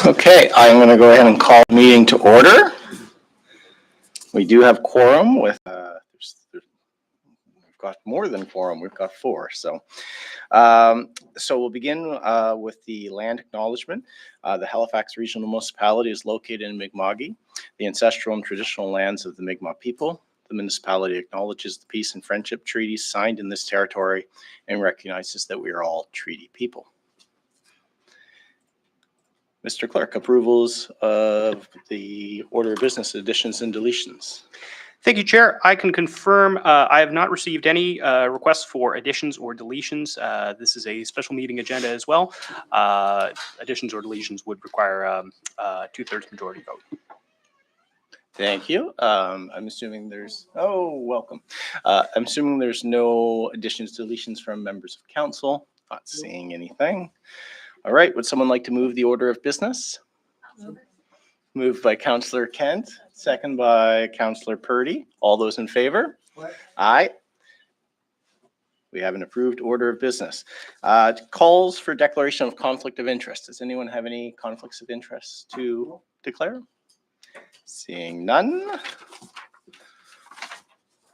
Okay, I'm going to go ahead and call the meeting to order. We do have quorum with, we've got more than quorum, we've got 4. So we'll begin with the land acknowledgement. The Halifax Regional Municipality is located in Mi'kma'ki, the ancestral and traditional lands of the Mi'kmaq people. The municipality acknowledges the peace and friendship treaties signed in this territory and recognizes that we are all treaty people. Mr. Clerk, approvals of the order of business additions and deletions. Thank you, Chair. I can confirm I have not received any requests for additions or deletions. This is a special meeting agenda as well. Additions or deletions would require a 2/3 majority vote. Thank you. I'm assuming there's, welcome. I'm assuming there's no additions, deletions from members of council. Not seeing anything. All right, would someone like to move the order of business? Moved by Councillor Kent, second by Councillor Purdy. All those in favor? Aye. We have an approved order of business. Calls for declaration of conflict of interest. Does anyone have any conflicts of interest to declare? Seeing none.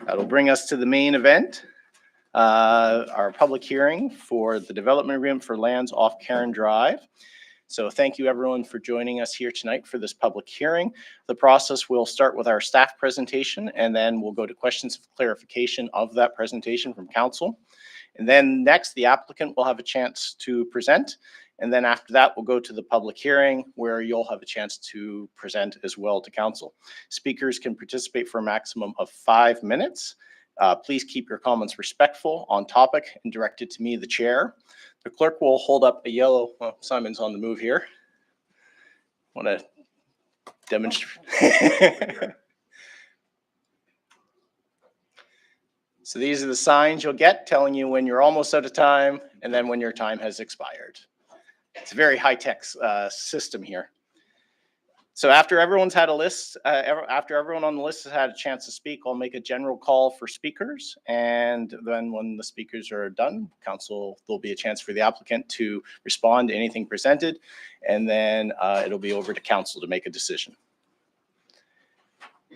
That'll bring us to the main event. Our public hearing for the development agreement for lands off Karen Drive. So thank you everyone for joining us here tonight for this public hearing. The process will start with our staff presentation and then we'll go to questions of clarification of that presentation from council. And then next the applicant will have a chance to present. And then after that, we'll go to the public hearing where you'll have a chance to present as well to council. Speakers can participate for a maximum of 5 minutes. Please keep your comments respectful, on topic, and directed to me, the chair. The clerk will hold up a yellow, Simon's on the move here. Want to demonstrate? So these are the signs you'll get telling you when you're almost out of time and then when your time has expired. It's a very high-tech system here. So after everyone's had a list, after everyone on the list has had a chance to speak, I'll make a general call for speakers. And then when the speakers are done, council, there'll be a chance for the applicant to respond to anything presented. And then it'll be over to council to make a decision.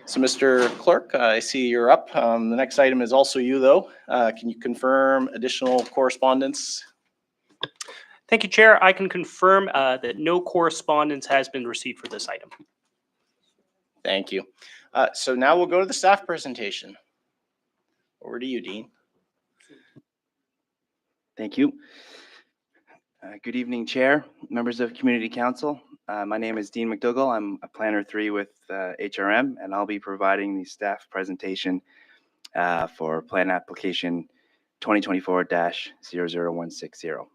So Mr. Clerk, I see you're up. The next item is also you though. Can you confirm additional correspondence? Thank you, Chair. I can confirm that no correspondence has been received for this item. Thank you. So now we'll go to the staff presentation. Over to you, Dean. Thank you. Good evening, Chair, members of Community Council. My name is Dean McDougall. I'm a Planner 3 with HRM, and I'll be providing the staff presentation for Plan Application 2024-00160.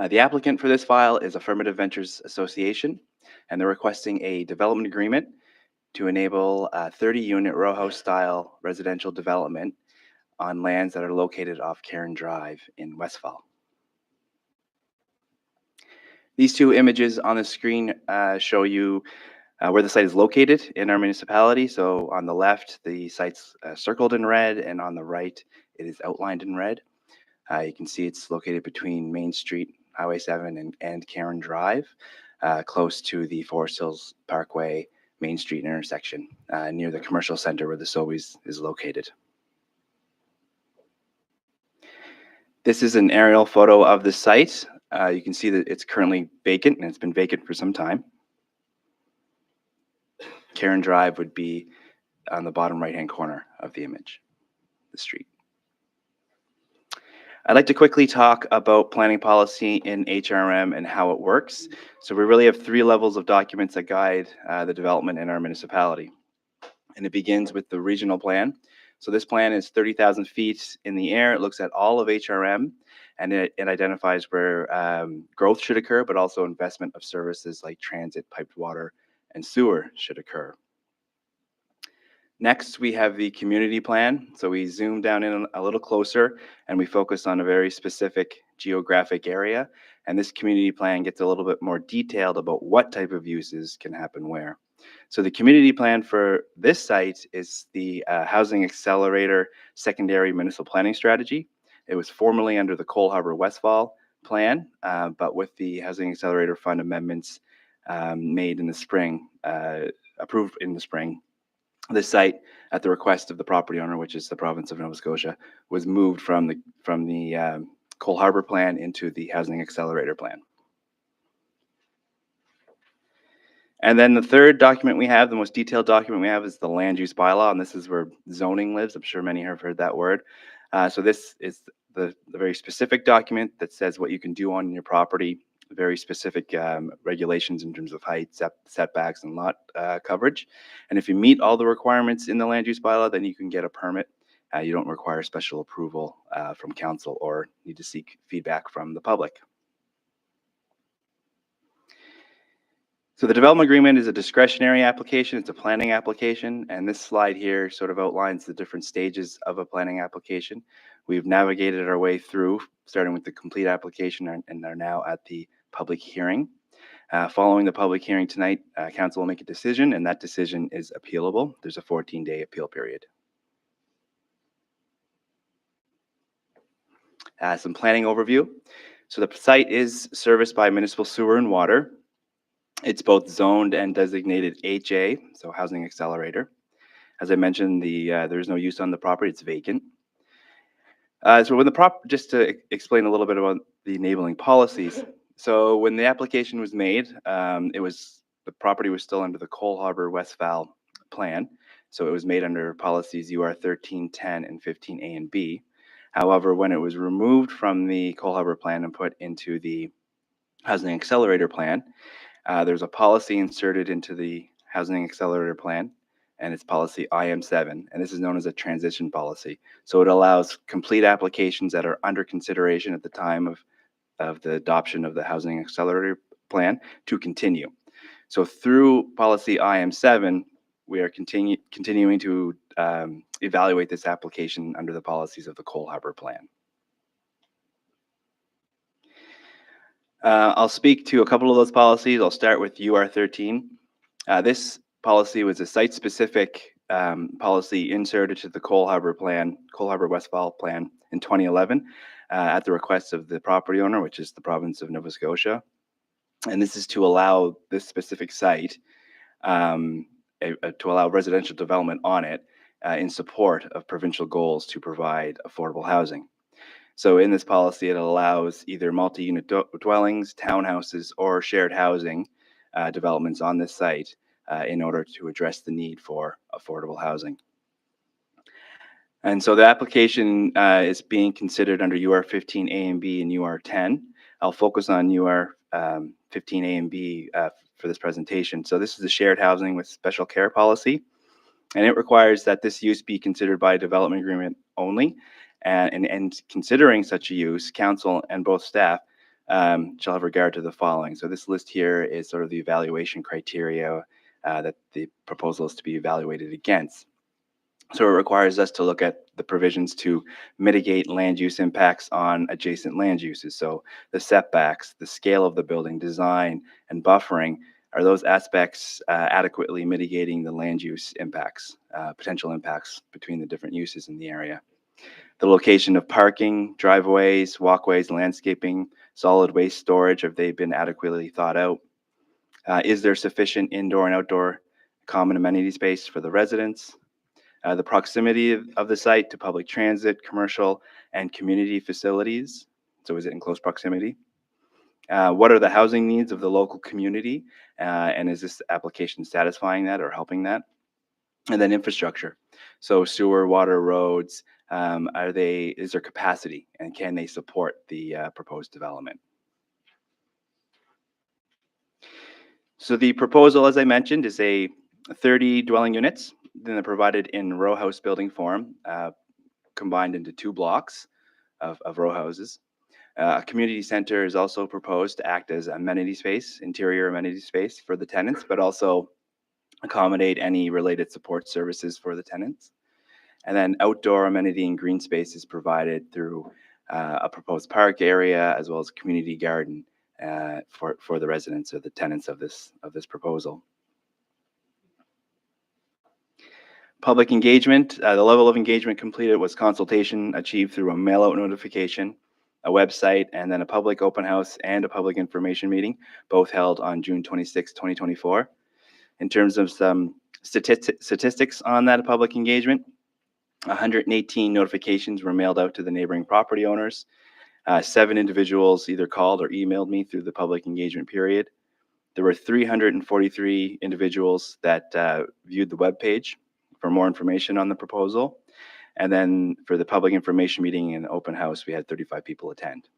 The applicant for this file is Affirmative Ventures Association, and they're requesting a development agreement to enable a 30-unit row house style residential development on lands that are located off Karen Drive in Westfall. These two images on the screen show you where the site is located in our municipality. So on the left, the site's circled in red, and on the right, it is outlined in red. You can see it's located between Main Street, Highway 7 and Karen Drive, close to the Forest Hills Parkway Main Street intersection, near the commercial center where the Sobeys is located. This is an aerial photo of the site. You can see that it's currently vacant, and it's been vacant for some time. Karen Drive would be on the bottom right-hand corner of the image, the street. I'd like to quickly talk about planning policy in HRM and how it works. So we really have 3 levels of documents that guide the development in our municipality. And it begins with the regional plan. So this plan is 30,000 feet in the air. It looks at all of HRM, and it identifies where growth should occur, but also investment of services like transit, piped water, and sewer should occur. Next, we have the community plan. So we zoom down in a little closer and we focus on a very specific geographic area. And this community plan gets a little bit more detailed about what type of uses can happen where. So the community plan for this site is the Housing Accelerator Secondary Municipal Planning Strategy. It was formerly under the Cole Harbour Westfall plan, but with the Housing Accelerator Fund amendments made in the spring, approved in the spring, the site, at the request of the property owner, which is the province of Nova Scotia, was moved from the Cole Harbour plan into the Housing Accelerator plan. And then the third document we have, the most detailed document we have, is the land use bylaw, and this is where zoning lives. I'm sure many have heard that word. So this is the very specific document that says what you can do on your property, very specific regulations in terms of height, setbacks, and lot coverage. And if you meet all the requirements in the land use bylaw, then you can get a permit. You don't require special approval from council or need to seek feedback from the public. So the development agreement is a discretionary application. It's a planning application. And this slide here sort of outlines the different stages of a planning application. We've navigated our way through, starting with the complete application, and are now at the public hearing. Following the public hearing tonight, council will make a decision, and that decision is appealable. There's a 14-day appeal period. Some planning overview. So the site is serviced by municipal sewer and water. It's both zoned and designated HA, so Housing Accelerator. As I mentioned, there's no use on the property, it's vacant. So when just to explain a little bit about the enabling policies. So when the application was made, the property was still under the Cole Harbour Westfall plan. So it was made under policies UR 1310 and 15A and B. However, when it was removed from the Cole Harbour plan and put into the Housing Accelerator plan, there's a policy inserted into the Housing Accelerator plan, and it's policy IM7, and this is known as a transition policy. So it allows complete applications that are under consideration at the time of the adoption of the Housing Accelerator plan to continue. So through policy IM7, we are continuing to evaluate this application under the policies of the Cole Harbour plan. I'll speak to a couple of those policies. I'll start with UR 13. This policy was a site-specific policy inserted to the Cole Harbour Westfall plan in 2011 at the request of the property owner, which is the province of Nova Scotia. And this is to allow this specific site to allow residential development on it in support of provincial goals to provide affordable housing. So in this policy, it allows either multi-unit dwellings, townhouses, or shared housing developments on this site in order to address the need for affordable housing. And so the application is being considered under UR 15A and B and UR 10. I'll focus on UR 15A and B for this presentation. So this is a shared housing with special care policy, and it requires that this use be considered by development agreement only. And considering such a use, council and both staff shall have regard to the following. So this list here is sort of the evaluation criteria that the proposal is to be evaluated against. So it requires us to look at the provisions to mitigate land use impacts on adjacent land uses. So the setbacks, the scale of the building, design, and buffering, are those aspects adequately mitigating the land use impacts, potential impacts between the different uses in the area. The location of parking, driveways, walkways, landscaping, solid waste storage, have they been adequately thought out? Is there sufficient indoor and outdoor common amenity space for the residents? The proximity of the site to public transit, commercial, and community facilities. So is it in close proximity? What are the housing needs of the local community? And is this application satisfying that or helping that? And then infrastructure. So sewer, water, roads, is there capacity, and can they support the proposed development? So the proposal, as I mentioned, is a 30 dwelling units. Then they're provided in row house building form, combined into 2 blocks of row houses. A community center is also proposed to act as amenity space, interior amenity space for the tenants, but also accommodate any related support services for the tenants. And then outdoor amenity and green space is provided through a proposed park area as well as a community garden for the residents or the tenants of this proposal. Public engagement, the level of engagement completed was consultation achieved through a mail-out notification, a website, and then a public open house and a public information meeting, both held on June 26, 2024. In terms of some statistics on that public engagement, 118 notifications were mailed out to the neighboring property owners. 7 individuals either called or emailed me through the public engagement period. There were 343 individuals that viewed the webpage for more information on the proposal. And then for the public information meeting and open house, we had 35 people attend.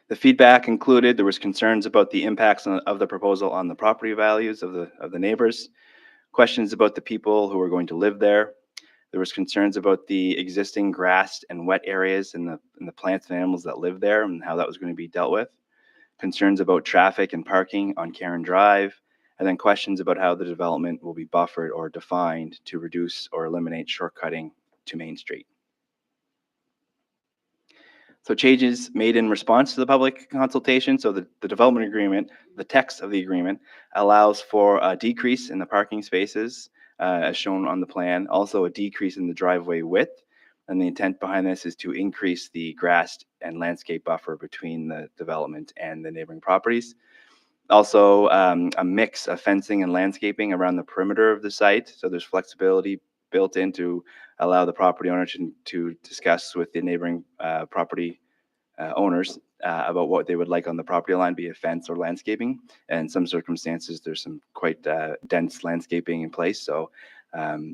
The feedback included there was concerns about the impacts of the proposal on the property values of the neighbors, questions about the people who are going to live there. There was concerns about the existing grass and wet areas and the plants and animals that live there and how that was going to be dealt with. Concerns about traffic and parking on Karen Drive, and then questions about how the development will be buffered or defined to reduce or eliminate shortcutting to Main Street. So changes made in response to the public consultation. So the development agreement, the text of the agreement allows for a decrease in the parking spaces as shown on the plan, also a decrease in the driveway width. And the intent behind this is to increase the grass and landscape buffer between the development and the neighboring properties. Also, a mix of fencing and landscaping around the perimeter of the site. So there's flexibility built in to allow the property owner to discuss with the neighboring property owners about what they would like on the property line, be it fence or landscaping. And in some circumstances, there's some quite dense landscaping in place. So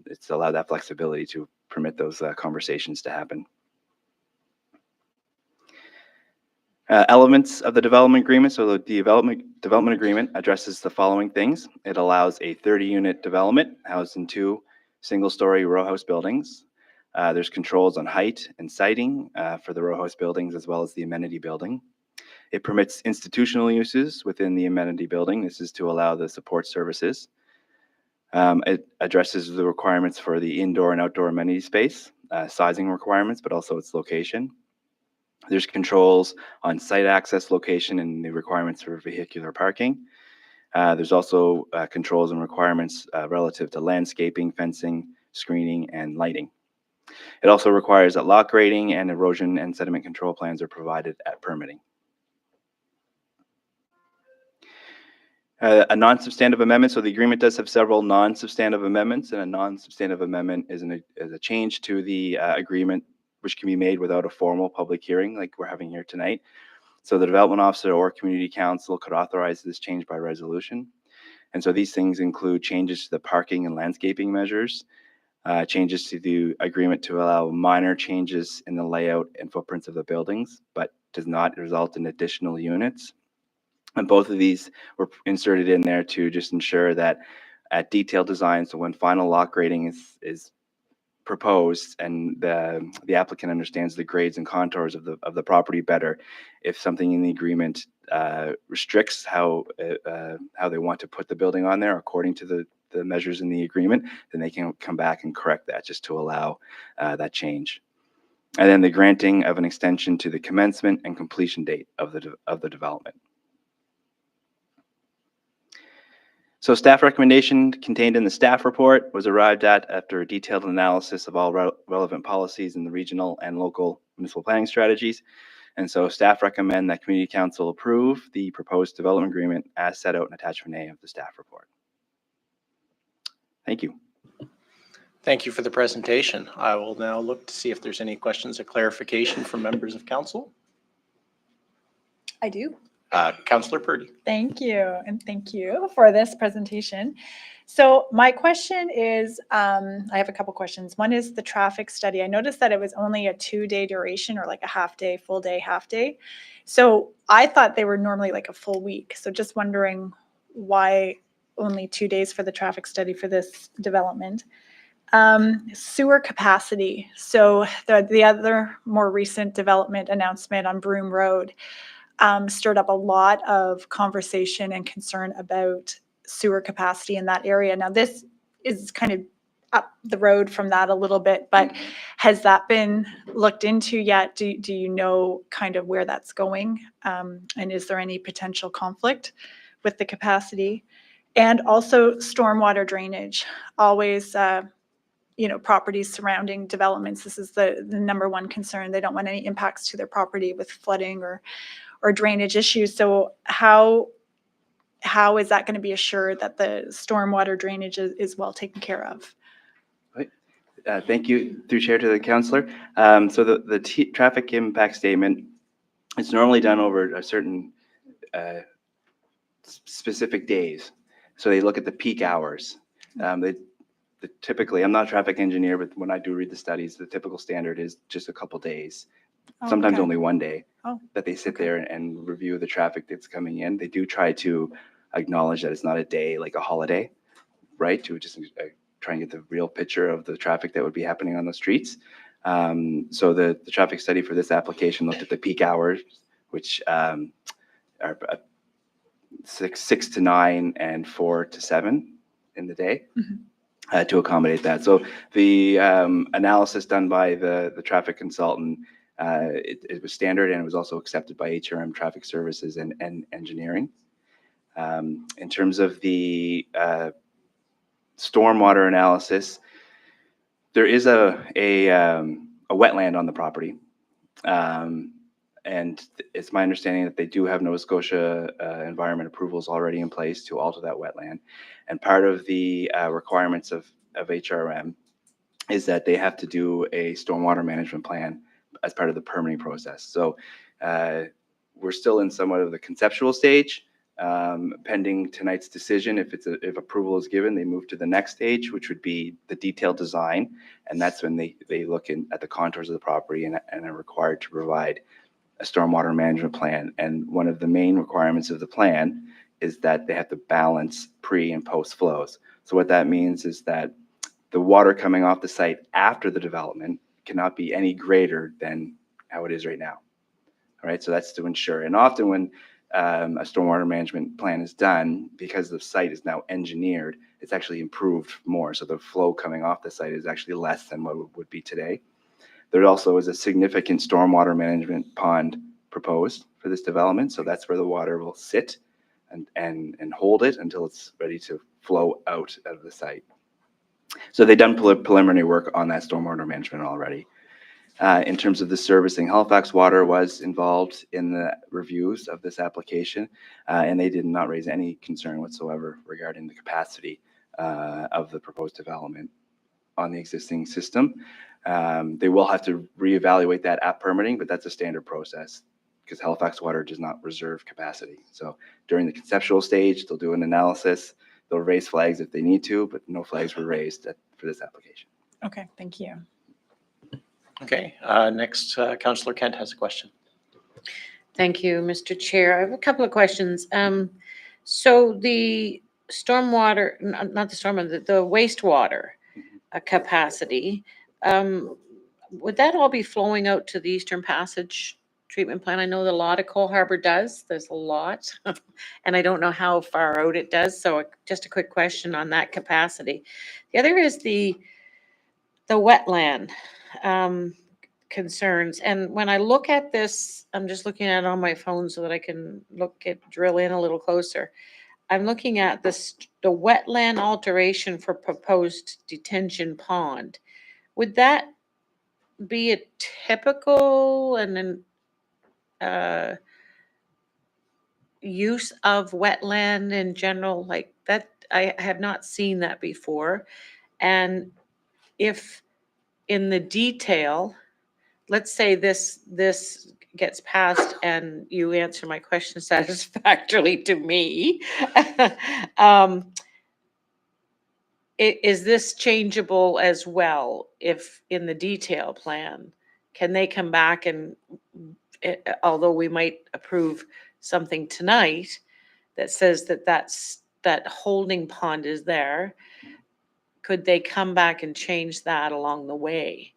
it's allowed that flexibility to permit those conversations to happen. Elements of the development agreement. So the development agreement addresses the following things. It allows a 30-unit development housed in 2 single-story row house buildings. There's controls on height and siting for the row house buildings as well as the amenity building. It permits institutional uses within the amenity building. This is to allow the support services. It addresses the requirements for the indoor and outdoor amenity space, sizing requirements, but also its location. There's controls on site access, location, and the requirements for vehicular parking. There's also controls and requirements relative to landscaping, fencing, screening, and lighting. It also requires that lock grading and erosion and sediment control plans are provided at permitting. A non-substantive amendment. So the agreement does have several non-substantive amendments, and a non-substantive amendment is a change to the agreement which can be made without a formal public hearing like we're having here tonight. So the development officer or community council could authorize this change by resolution. And so these things include changes to the parking and landscaping measures, changes to the agreement to allow minor changes in the layout and footprints of the buildings, but does not result in additional units. And both of these were inserted in there to just ensure that at detailed design, so when final lock grading is proposed and the applicant understands the grades and contours of the property better, if something in the agreement restricts how they want to put the building on there according to the measures in the agreement, then they can come back and correct that just to allow that change. And then the granting of an extension to the commencement and completion date of the development. So staff recommendation contained in the staff report was arrived at after a detailed analysis of all relevant policies in the regional and local municipal planning strategies. And so staff recommend that Community Council approve the proposed development agreement as set out in attachment A of the staff report. Thank you. Thank you for the presentation. I will now look to see if there's any questions or clarification from members of council. I do. Councillor Purdy. Thank you. And thank you for this presentation. So my question is, I have a couple questions. One is the traffic study. I noticed that it was only a 2-day duration or like a half day, full day, half day. So I thought they were normally like a full week. So just wondering why only 2 days for the traffic study for this development. Sewer capacity. So the other more recent development announcement on Broome Road, stirred up a lot of conversation and concern about sewer capacity in that area. Now, this is kind of up the road from that a little bit, but has that been looked into yet? Do you know kind of where that's going? And is there any potential conflict with the capacity? And also stormwater drainage, always, properties surrounding developments. This is the number one concern. They don't want any impacts to their property with flooding or drainage issues. So how is that going to be assured that the stormwater drainage is well taken care of? Thank you, through chair, to the councillor. So the traffic impact statement is normally done over a certain specific days. So they look at the peak hours. Typically, I'm not a traffic engineer, but when I do read the studies, the typical standard is just a couple days, sometimes okay. only one day, that they sit okay. there and review the traffic that's coming in. They do try to acknowledge that it's not a day like a holiday, right? To just try and get the real picture of the traffic that would be happening on the streets. So the traffic study for this application looked at the peak hours, which are 6 to 9 and 4 to 7 in the day. To accommodate that. So the analysis done by the traffic consultant, it was standard, and it was also accepted by HRM Traffic Services and Engineering. In terms of the stormwater analysis, there is a wetland on the property. And it's my understanding that they do have Nova Scotia environment approvals already in place to alter that wetland. And part of the requirements of HRM is that they have to do a stormwater management plan as part of the permitting process. So we're still in somewhat of the conceptual stage, pending tonight's decision. If approval is given, they move to the next stage, which would be the detailed design. And that's when they look at the contours of the property and are required to provide a stormwater management plan. And one of the main requirements of the plan is that they have to balance pre and post flows. So what that means is that the water coming off the site after the development cannot be any greater than how it is right now. All right, so that's to ensure. And often when a stormwater management plan is done, because the site is now engineered, it's actually improved more. So the flow coming off the site is actually less than what it would be today. There also is a significant stormwater management pond proposed for this development. So that's where the water will sit and hold it until it's ready to flow out of the site. So they've done preliminary work on that stormwater management already. In terms of the servicing, Halifax Water was involved in the reviews of this application, and they did not raise any concern whatsoever regarding the capacity of the proposed development on the existing system. They will have to reevaluate that at permitting, but that's a standard process because Halifax Water does not reserve capacity. So during the conceptual stage, they'll do an analysis. They'll raise flags if they need to, but no flags were raised for this application. Okay, thank you. Okay, next, Councillor Kent has a question. Thank you, Mr. Chair. I have a couple of questions. So the stormwater, not the stormwater, the wastewater capacity, would that all be flowing out to the Eastern Passage treatment plant? I know that a lot of Cole Harbour does. There's a lot, and I don't know how far out it does. So just a quick question on that capacity. The other is the wetland concerns. And when I look at this, I'm just looking at it on my phone so that I can drill in a little closer. I'm looking at the wetland alteration for proposed detention pond. Would that be a typical and then use of wetland in general like that? I have not seen that before. And if in the detail, let's say this gets passed and you answer my question satisfactorily to me, is this changeable as well if in the detail plan? Can they come back and, although we might approve something tonight that says that holding pond is there, could they come back and change that along the way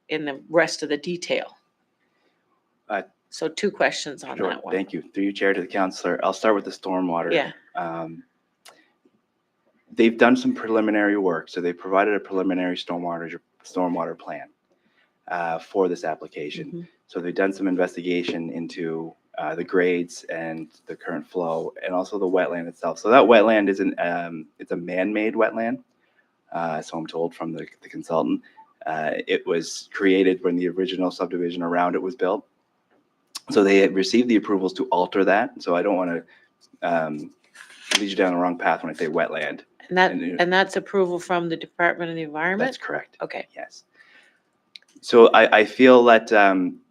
in the rest of the detail? So 2 questions on Sure, that one. thank you. Through you, Chair, to the councillor. I'll start with the stormwater. Yeah. They've done some preliminary work, so they provided a preliminary stormwater plan for this application. Mhm. So they've done some investigation into the grades and the current flow, and also the wetland itself. So that wetland isn't it's a man-made wetland. So I'm told from the consultant. It was created when the original subdivision around it was built. So they had received the approvals to alter that. So I don't want to lead you down the wrong path when I say wetland. And that's approval from the Department of the Environment? That's correct. Okay. Yes. So I feel that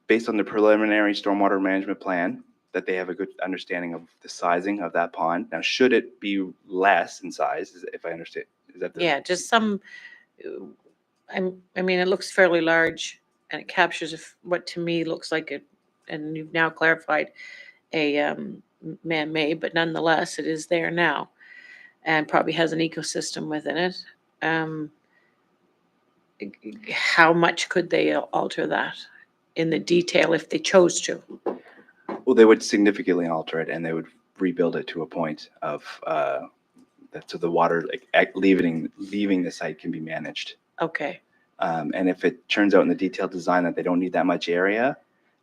based on the preliminary stormwater management plan, that they have a good understanding of the sizing of that pond. Now, should it be less in size, if I understand, is that the? Yeah, just some, I mean, it looks fairly large and it captures what to me looks like it, and you've now clarified a man-made, but nonetheless, it is there now and probably has an ecosystem within it. How much could they alter that in the detail if they chose to? Well, they would significantly alter it and they would rebuild it to a point of that so the water leaving the site can be managed. Okay. And if it turns out in the detailed design that they don't need that much area,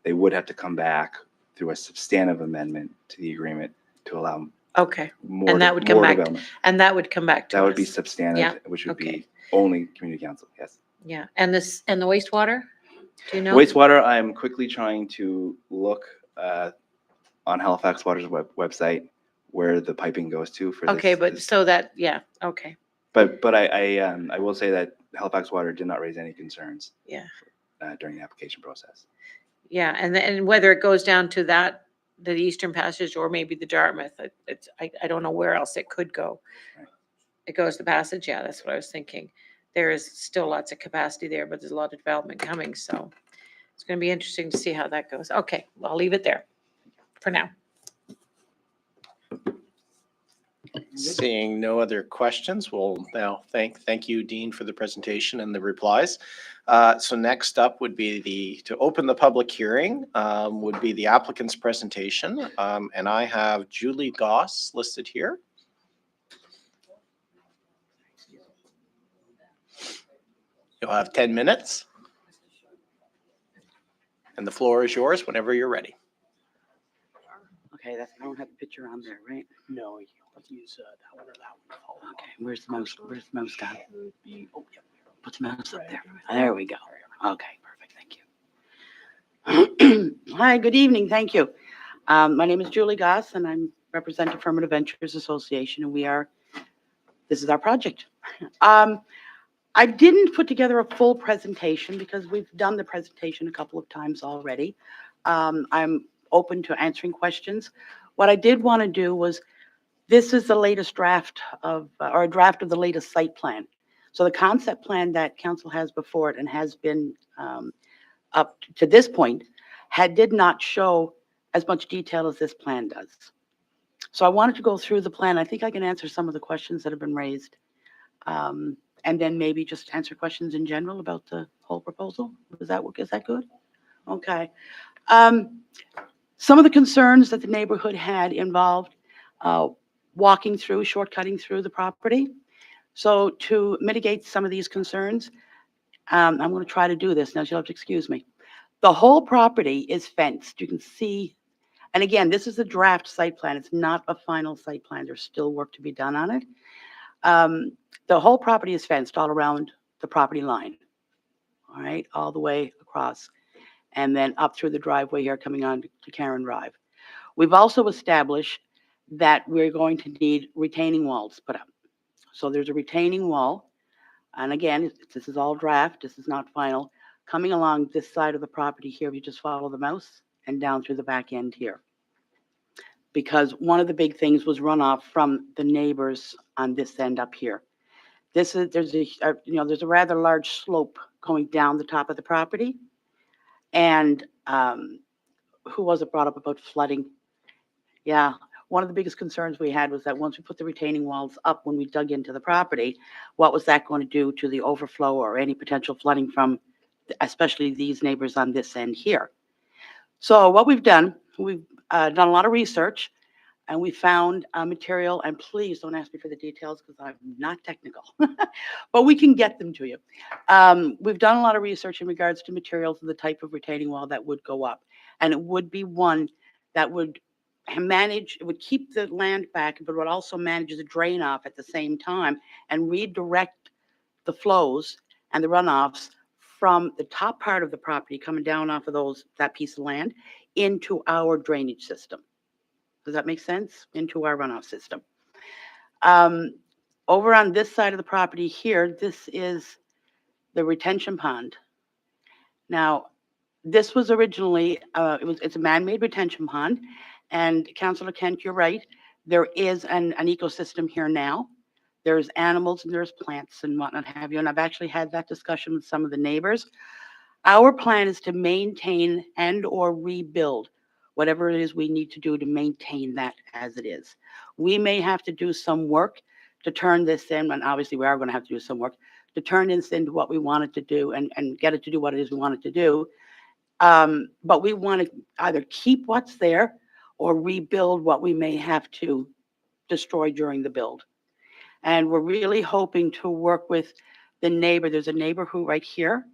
they would have to come back through a substantive amendment to the agreement to allow Okay. more, And that would come back, development. and that would come back to us. That would be substantive, Yeah, which would okay. be only community council, yes. Yeah, and the wastewater, do you know? Wastewater, I'm quickly trying to look on Halifax Water's website where the piping goes to for this. Okay, but so that, yeah, okay, But I will say that Halifax Water did not raise any concerns. Yeah. During the application process. yeah, and whether it goes down to that, the Eastern Passage or maybe the Dartmouth, I don't know where else it could go. Right. It goes the Passage, yeah, that's what I was thinking. There is still lots of capacity there, but there's a lot of development coming, so it's gonna be interesting to see how that goes. Okay, well, I'll leave it there for now. Seeing no other questions, we'll now thank you, Dean, for the presentation and the replies. So next up would be to open the public hearing, would be the applicant's presentation. And I have Julie Goss listed here. You'll have 10 minutes. And the floor is yours whenever you're ready. Okay, I don't have a picture on there, right? No, you have to use that one or that one. Okay, where's the mouse gone? Oh, yeah. Put the mouse up Right. there. There we go. Okay, perfect, thank you. Hi, good evening, thank you. My name is Julie Goss, and I'm represent Affirmative Ventures Association, and this is our project. I didn't put together a full presentation because we've done the presentation a couple of times already. I'm open to answering questions. What I did want to do was, this is the latest draft or a draft of the latest site plan. So the concept plan that council has before it and has been up to this point did not show as much detail as this plan does. So I wanted to go through the plan. I think I can answer some of the questions that have been raised. And then maybe just answer questions in general about the whole proposal. Is that good? Okay. Some of the concerns that the neighborhood had involved shortcutting through the property. So to mitigate some of these concerns, I'm going to try to do this. Now you'll have to excuse me. The whole property is fenced. You can see, and again, this is a draft site plan. It's not a final site plan. There's still work to be done on it. The whole property is fenced all around the property line. All right, all the way across, and then up through the driveway here coming on to Karen Drive. We've also established that we're going to need retaining walls put up. So there's a retaining wall. And again, this is all draft. This is not final. Coming along this side of the property here, if you just follow the mouse and down through the back end here. Because one of the big things was runoff from the neighbors on this end up here. There's a rather large slope going down the top of the property. And who was it brought up about flooding? Yeah, one of the biggest concerns we had was that once we put the retaining walls up, when we dug into the property, what was that going to do to the overflow or any potential flooding from, especially these neighbors on this end here? So what we've done a lot of research, and we found material, and please don't ask me for the details because I'm not technical, but we can get them to you. We've done a lot of research in regards to materials and the type of retaining wall that would go up. And it would be one that would it would keep the land back, but would also manage the drain off at the same time and redirect the flows and the runoffs from the top part of the property coming down off of that piece of land into our drainage system. Does that make sense? Into our runoff system. Over on this side of the property here, this is the retention pond. Now, this was originally, it's a man-made retention pond. And Councillor Kent, you're right. There is an ecosystem here now. There's animals and there's plants and whatnot have you. And I've actually had that discussion with some of the neighbors. Our plan is to maintain and or rebuild whatever it is we need to do to maintain that as it is. We may have to do some work to turn this in, and obviously we are going to have to do some work to turn this into what we want it to do and get it to do what it is we want it to do. But we want to either keep what's there or rebuild what we may have to destroy during the build. And we're really hoping to work with the neighbor. There's a neighbor who right here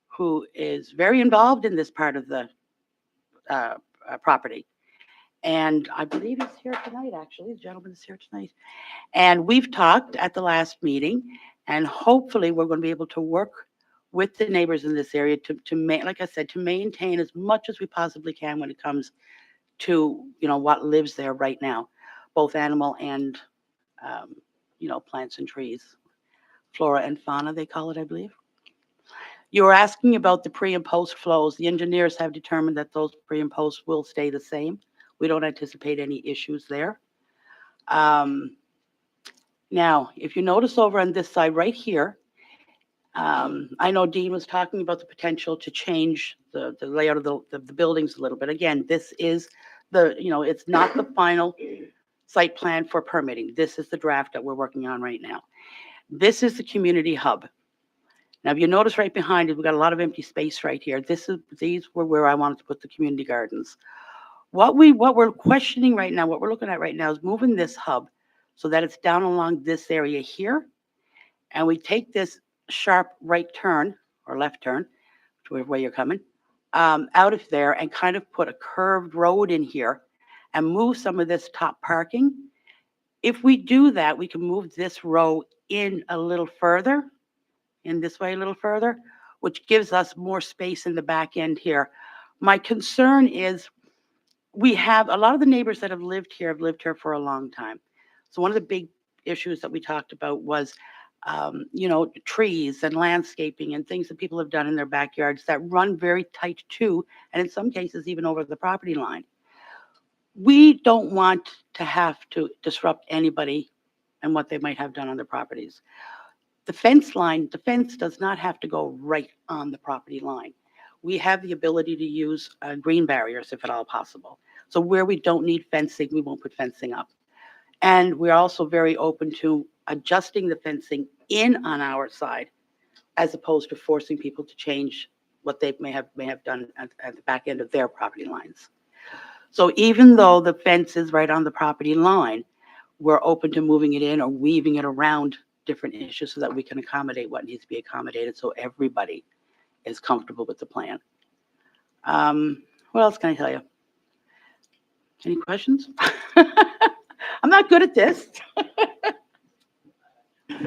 who is very involved in this part of the property. And I believe he's here tonight, actually. The gentleman is here tonight. And we've talked at the last meeting, and hopefully we're going to be able to work with the neighbors in this area to like I said, to maintain as much as we possibly can when it comes to, what lives there right now, both animal and, plants and trees. Flora and fauna, they call it, I believe. You were asking about the pre and post flows. The engineers have determined that those pre and post will stay the same. We don't anticipate any issues there. Now, if you notice over on this side right here, I know Dean was talking about the potential to change the layout of the buildings a little bit. Again, this is it's not the final site plan for permitting. This is the draft that we're working on right now. This is the community hub. Now, if you notice right behind it, we've got a lot of empty space right here. These were where I wanted to put the community gardens. What we're questioning right now, what we're looking at right now is moving this hub so that it's down along this area here. And we take this sharp right turn or left turn, whichever way you're coming, out of there and kind of put a curved road in here and move some of this top parking. If we do that, we can move this row in a little further, in this way a little further, which gives us more space in the back end here. My concern is we have a lot of the neighbors that have lived here for a long time. So one of the big issues that we talked about was, trees and landscaping and things that people have done in their backyards that run very tight too, and in some cases even over the property line. We don't want to have to disrupt anybody and what they might have done on their properties. The fence does not have to go right on the property line. We have the ability to use green barriers if at all possible. So where we don't need fencing, we won't put fencing up. And we're also very open to adjusting the fencing in on our side, as opposed to forcing people to change what they may have done at the back end of their property lines. So even though the fence is right on the property line, we're open to moving it in or weaving it around different issues so that we can accommodate what needs to be accommodated so everybody is comfortable with the plan. What else can I tell you? Any questions? I'm not good at this.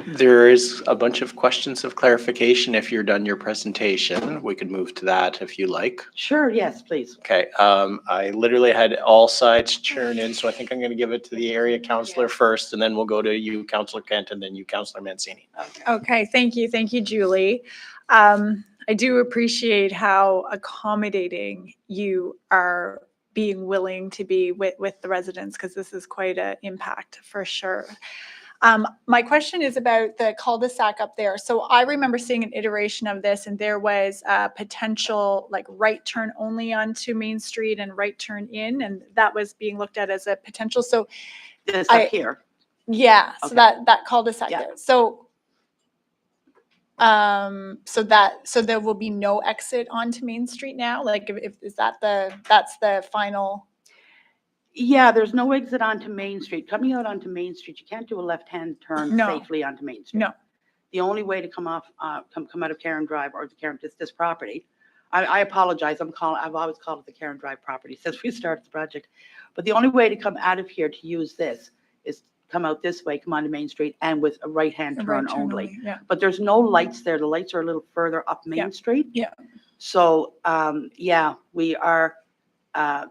There is a bunch of questions of clarification. If you're done your presentation, we could move to that if you like. Sure, yes, please. Okay, I literally had all sides churn in, so I think I'm going to give it to the area councillor first, and then we'll go to you, Councillor Kent, and then you, Councillor Mancini. Okay, thank you, Julie. I do appreciate how accommodating you are being willing to be with the residents, because this is quite an impact for sure. My question is about the cul-de-sac up there. So I remember seeing an iteration of this, and there was a potential like right turn only onto Main Street and right turn in, and that was being looked at as a potential. So this up here. Yeah, so Okay. that cul-de-sac Yeah. there. So So there will be no exit onto Main Street now? Like, if is that that's the final? Yeah, there's no exit onto Main Street. Coming out onto Main Street, you can't do a left-hand turn No. safely onto Main Street. No. The only way to come off, come out of Karen Drive or this property, I apologize, I've always called it the Karen Drive property since we started the project. But the only way to come out of here to use this is come out this way, come onto Main Street, and with a right-hand A turn right turn only. Yeah. But there's no lights there. The lights are a little further up Yeah. Main Street. Yeah. So, yeah, we are,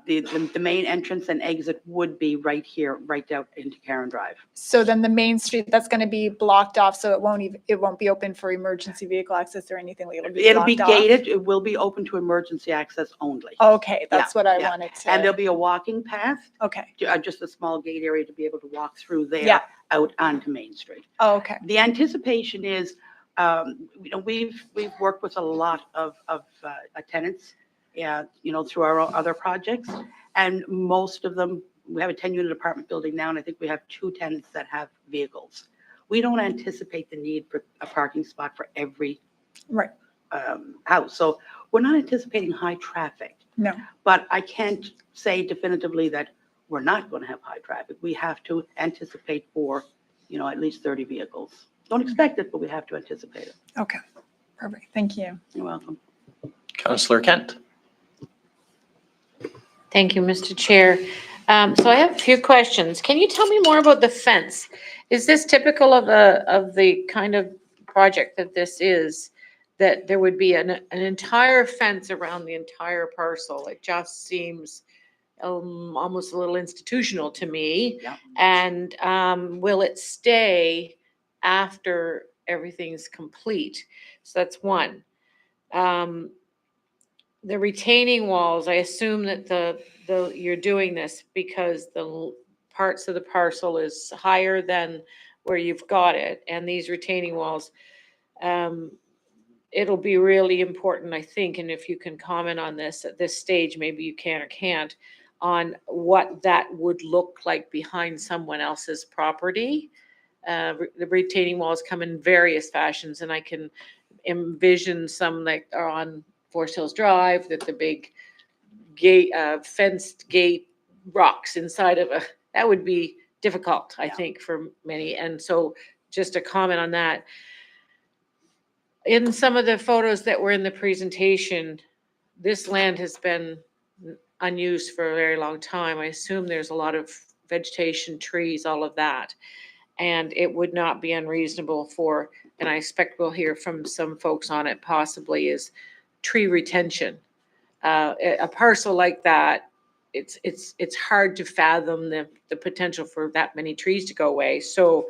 the main entrance and exit would be right here, right out into Karen Drive. So then the Main Street, that's going to be blocked off, so it won't be open for emergency vehicle access or anything. It'll be blocked off? gated. It will be open to emergency access only. Okay, that's Yeah, what I yeah. wanted to. And there'll be a walking path, Okay. just a small gate area to be able to walk through there Yeah. out onto Main Street. Oh, okay. The anticipation is, we've worked with a lot of tenants, through our other projects. And most of them, we have a 10-unit apartment building now, and I think we have 2 tenants that have vehicles. We don't anticipate the need for a parking spot for every Right. house. So we're not anticipating high traffic. No. But I can't say definitively that we're not going to have high traffic. We have to anticipate for, at least 30 vehicles. Don't expect it, but we have to anticipate it. Okay. Perfect. Thank you. You're welcome. Councillor Kent. Thank you, Mr. Chair. So I have a few questions. Can you tell me more about the fence? Is this typical of the kind of project that this is, that there would be an entire fence around the entire parcel? It just seems almost a little institutional to me. Yeah. And will it stay after everything's complete? So that's one. The retaining walls, I assume that you're doing this because the parts of the parcel is higher than where you've got it. And these retaining walls, it'll be really important, I think, and if you can comment on this at this stage, maybe you can or can't, on what that would look like behind someone else's property. The retaining walls come in various fashions, and I can envision some like are on Forest Hills Drive, that the big gate, fenced gate rocks inside of that would be difficult, I think, for many. And so just a comment on that. In some of the photos that were in the presentation, this land has been unused for a very long time. I assume there's a lot of vegetation, trees, all of that. And it would not be unreasonable for, and I expect we'll hear from some folks on it possibly, is tree retention. A parcel like that, it's hard to fathom the potential for that many trees to go away. So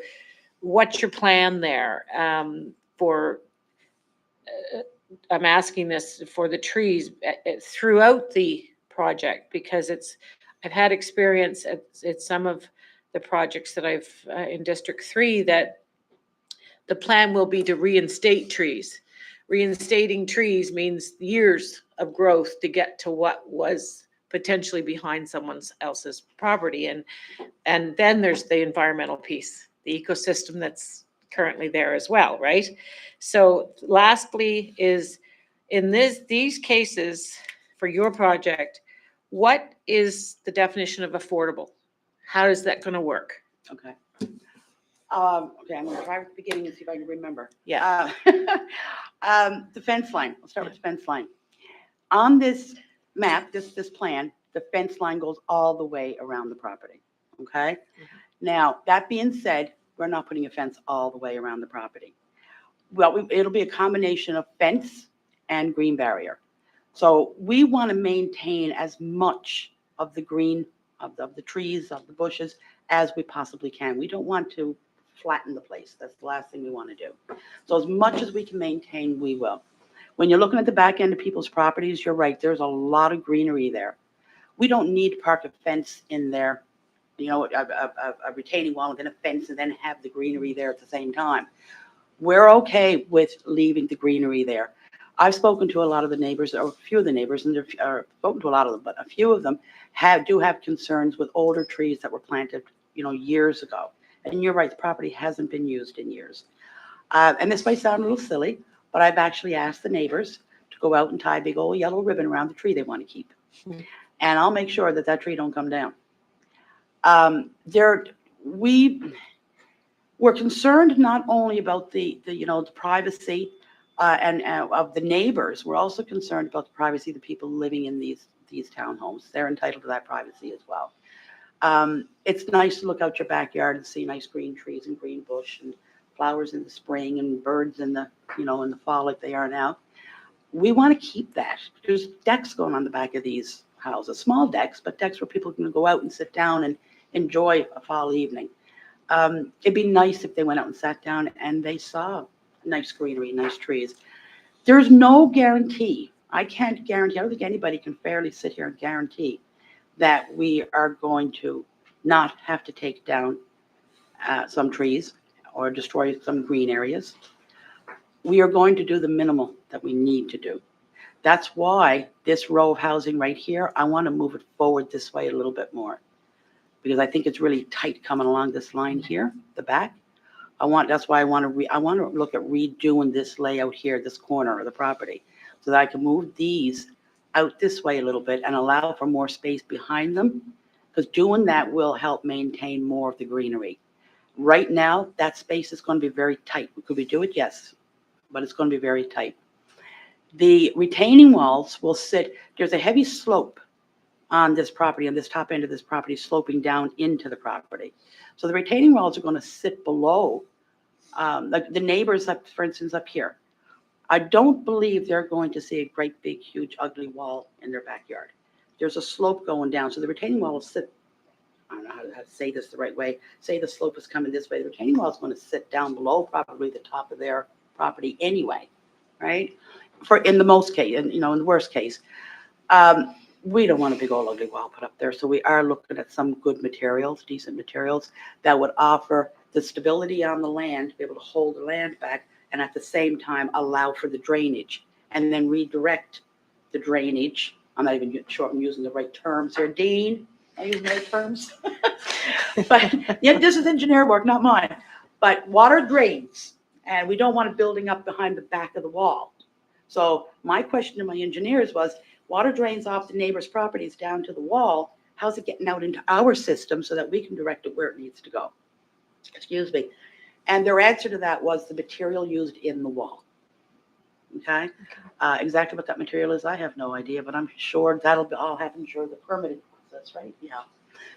what's your plan there I'm asking this for the trees throughout the project, because I've had experience at some of the projects that I've in District 3 that the plan will be to reinstate trees. Reinstating trees means years of growth to get to what was potentially behind someone else's property. And then there's the environmental piece, the ecosystem that's currently there as well, right? So lastly is, in these cases for your project, what is the definition of affordable? How is that going to work? Okay. Okay, I'm going to try at the beginning and see if I can remember. Yeah. The fence line. I'll start with the fence line. On this map, this plan, the fence line goes all the way around the property. Okay. Now, that being said, we're not putting a fence all the way around the property. Well, it'll be a combination of fence and green barrier. So we want to maintain as much of the green, of the trees, of the bushes, as we possibly can. We don't want to flatten the place. That's the last thing we want to do. So as much as we can maintain, we will. When you're looking at the back end of people's properties, you're right, there's a lot of greenery there. We don't need to park a fence in there, a retaining wall and then a fence and then have the greenery there at the same time. We're okay with leaving the greenery there. I've spoken to a lot of the neighbors, or a few of the neighbors, and I've spoken to a lot of them, but a few of them do have concerns with older trees that were planted, years ago. And you're right, the property hasn't been used in years. And this might sound a little silly, but I've actually asked the neighbors to go out and tie a big old yellow ribbon around the tree they want to keep. And I'll make sure that that tree don't come down. We're concerned not only about the privacy and of the neighbors. We're also concerned about the privacy of the people living in these townhomes. They're entitled to that privacy as well. It's nice to look out your backyard and see nice green trees and green bush and flowers in the spring and birds in the in the fall like they are now. We want to keep that. There's decks going on the back of these houses, small decks, but decks where people can go out and sit down and enjoy a fall evening. It'd be nice if they went out and sat down and they saw nice greenery, nice trees. There's no guarantee. I can't guarantee. I don't think anybody can fairly sit here and guarantee that we are going to not have to take down some trees or destroy some green areas. We are going to do the minimal that we need to do. That's why this row of housing right here, I want to move it forward this way a little bit more, because I think it's really tight coming along this line here, the back. That's why I want to look at redoing this layout here, this corner of the property, so that I can move these out this way a little bit and allow for more space behind them, because doing that will help maintain more of the greenery. Right now, that space is going to be very tight. Could we do it? Yes, but it's going to be very tight. The retaining walls will sit, there's a heavy slope on this property, on this top end of this property, sloping down into the property. So the retaining walls are going to sit below, like the neighbors up, for instance, up here. I don't believe they're going to see a great big, huge, ugly wall in their backyard. There's a slope going down, so the retaining wall will sit, I don't know how to say this the right way. Say the slope is coming this way, the retaining wall is going to sit down below probably the top of their property anyway, right? In the most case, and in the worst case. We don't want a big old ugly wall put up there, so we are looking at some good materials, decent materials that would offer the stability on the land, to be able to hold the land back, and at the same time allow for the drainage, and then redirect the drainage. I'm not even sure I'm using the right terms here. Dean, am I using the right terms? But yeah, this is engineer work, not mine. But water drains, and we don't want it building up behind the back of the wall. So my question to my engineers was, water drains off the neighbor's properties down to the wall. How's it getting out into our system so that we can direct it where it needs to go? Excuse me. And their answer to that was the material used in the wall. Okay? Exactly what that material is, I have no idea, but I'm sure that'll all happen during the permitting process, right? Yeah.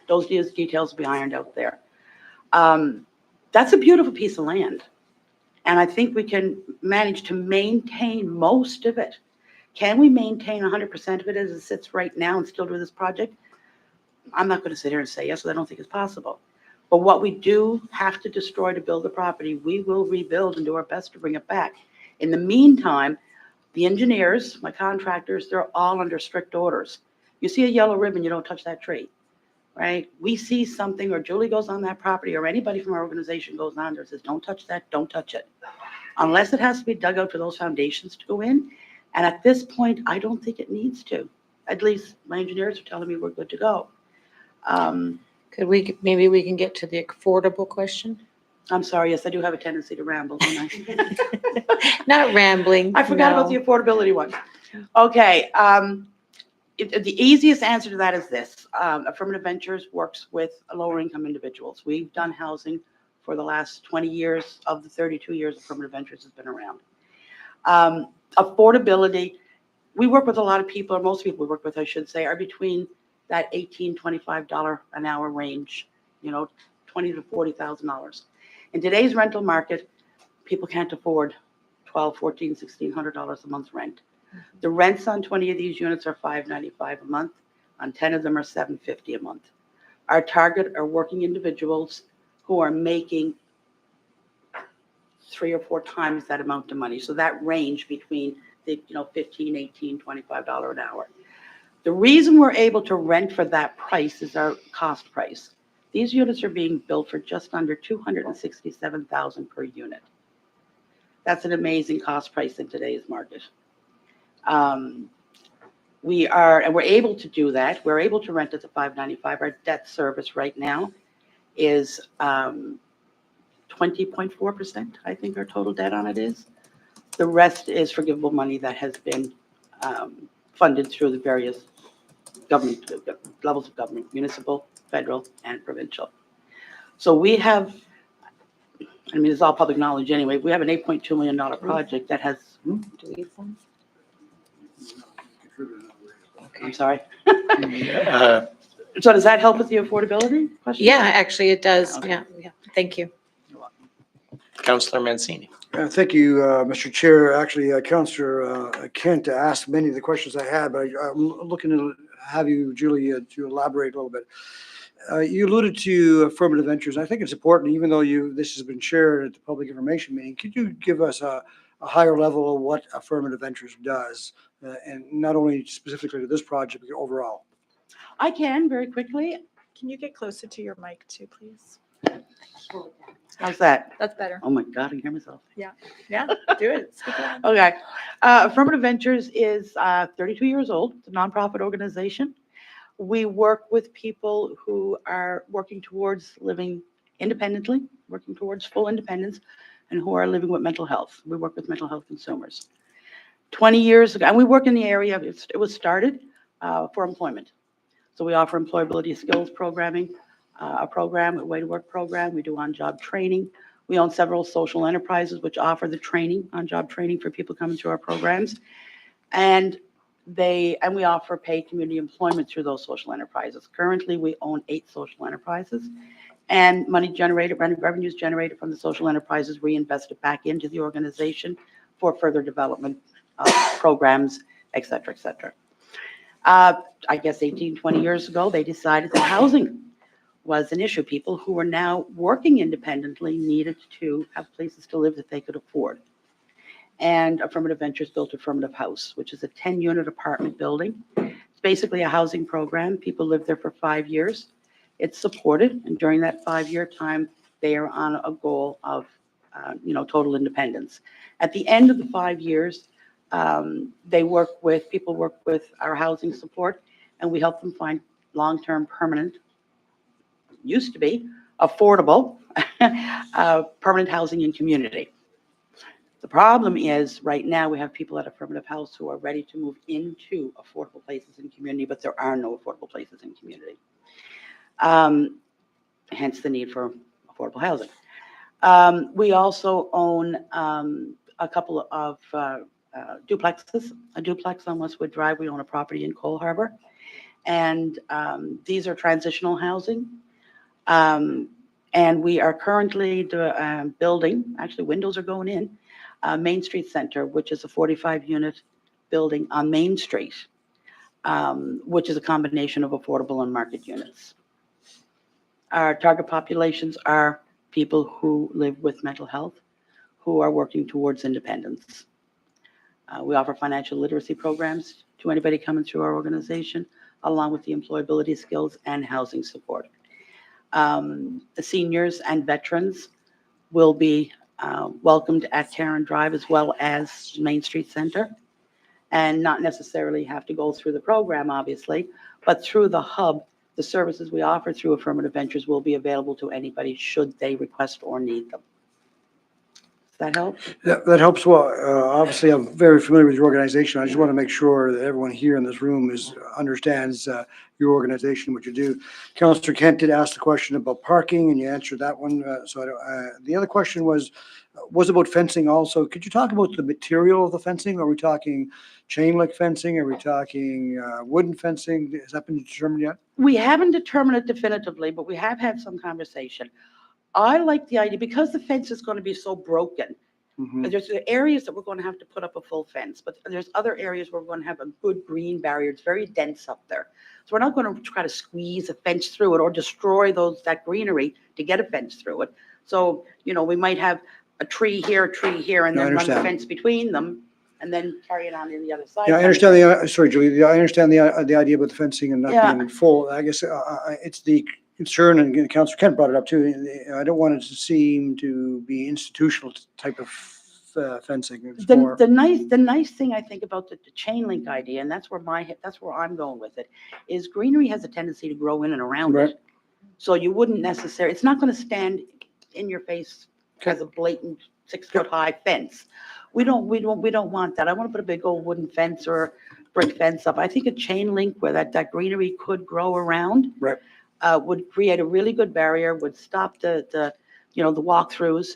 Those details will be ironed out there. That's a beautiful piece of land. And I think we can manage to maintain most of it. Can we maintain 100% of it as it sits right now and still do this project? I'm not going to sit here and say yes, because I don't think it's possible. But what we do have to destroy to build the property, we will rebuild and do our best to bring it back. In the meantime, the engineers, my contractors, they're all under strict orders. You see a yellow ribbon, you don't touch that tree, right? We see something, or Julie goes on that property, or anybody from our organization goes on there and says, don't touch that, don't touch it. Unless it has to be dug out for those foundations to go in. And at this point, I don't think it needs to. At least my engineers are telling me we're good to go. Maybe we can get to the affordable question? I'm sorry, yes, I do have a tendency to ramble, don't I? Not rambling. I forgot about the affordability one. Okay, the easiest answer to that is this. Affirmative Ventures works with lower income individuals. We've done housing for the last 20 years of the 32 years Affirmative Ventures has been around. Affordability, we work with a lot of people, or most people we work with, I should say, are between that $18, $25 an hour range, $20,000 to $40,000. In today's rental market, people can't afford $1,200, $1,400, $1,600 a month rent. The rents on 20 of these units are $595 a month. On 10 of them are $750 a month. Our target are working individuals who are making 3 or 4 times that amount of money. So that range between the $15, $18, $25 an hour. The reason we're able to rent for that price is our cost price. These units are being built for just under $267,000 per unit. That's an amazing cost price in today's market. We're able to do that. We're able to rent at the $595. Our debt service right now is $12 20.4%, I think our total debt on it is. The rest is forgivable money that has been funded through the various government levels of government, municipal, federal, and provincial. So we have, I mean, it's all public knowledge anyway, we have an $8.2 million project that has, Do we have one? I'm sorry. Uh, So does that help with the affordability question? Yeah, actually it does. Okay. Yeah, yeah. Thank you. Councillor Mancini. Thank you, Mr. Chair. Actually, Councillor Kent asked many of the questions I had, but I'm looking to have you, Julie, to elaborate a little bit. You alluded to affirmative ventures. I think it's important, even though this has been shared at the public information meeting. Could you give us a higher level of what affirmative ventures does, and not only specifically to this project, but overall? I can, very quickly. Can you get closer to your mic too, please? How's that? That's better. Oh my God, I can hear myself. Yeah, do it. Speak loud. Okay. Affirmative Ventures is 32 years old. It's a nonprofit organization. We work with people who are working towards living independently, working towards full independence, and who are living with mental health. We work with mental health consumers. 20 years ago, and we work in the area, it was started for employment. So we offer employability skills programming, a program, a way to work program. We do on-job training. We own several social enterprises which offer the training, on-job training for people coming through our programs. And we offer paid community employment through those social enterprises. Currently, we own 8 social enterprises, and money generated, revenues generated from the social enterprises reinvested back into the organization for further development programs, et cetera, et cetera. I guess 18, 20 years ago, they decided that housing was an issue. People who were now working independently needed to have places to live that they could afford. And Affirmative Ventures built Affirmative House, which is a 10-unit apartment building. It's basically a housing program. People live there for 5 years. It's supported, and during that 5-year time, they are on a goal of, total independence. At the end of the 5 years, people work with our housing support, and we help them find long-term, permanent, used to be affordable, permanent housing in community. The problem is, right now, we have people at Affirmative House who are ready to move into affordable places in community, but there are no affordable places in community. Hence the need for affordable housing. We also own a couple of duplexes, a duplex on Westwood Drive. We own a property in Cole Harbour. And these are transitional housing. And we are currently building, actually windows are going in, Main Street Center, which is a 45-unit building on Main Street, which is a combination of affordable and market units. Our target populations are people who live with mental health, who are working towards independence. We offer financial literacy programs to anybody coming through our organization, along with the employability skills and housing support. The seniors and veterans will be welcomed at Karen Drive as well as Main Street Center, and not necessarily have to go through the program, obviously, but through the hub, the services we offer through Affirmative Ventures will be available to anybody should they request or need them. Does that help? That helps. Well, obviously, I'm very familiar with your organization. I just want to make sure that everyone here in this room understands your organization, what you do. Councillor Kent did ask the question about parking, and you answered that one. The other question was about fencing also. Could you talk about the material of the fencing? Are we talking chain link fencing? Are we talking wooden fencing? Has that been determined yet? We haven't determined it definitively, but we have had some conversation. I like the idea, because the fence is going to be so broken. Mhm. There's areas that we're going to have to put up a full fence, but there's other areas where we're going to have a good green barrier. It's very dense up there. So we're not going to try to squeeze a fence through it or destroy that greenery to get a fence through it. So, we might have a tree here, and No, I then run the understand. fence between them, and then carry it on in the other side. Yeah, I understand sorry, Julie, I understand the idea about the fencing and not Yeah. being full. I guess it's the concern, and Councillor Kent brought it up too. I don't want it to seem to be institutional type of fencing. It's more, The nice thing I think about the chain link idea, and that's where I'm going with it, is greenery has a tendency to grow in and around Right. it. So you wouldn't necessarily, it's not going to stand in your face has a blatant 6-foot high fence. We don't want that. I want to put a big old wooden fence or brick fence up. I think a chain link where that greenery could grow around. Right. Would create a really good barrier, would stop the walkthroughs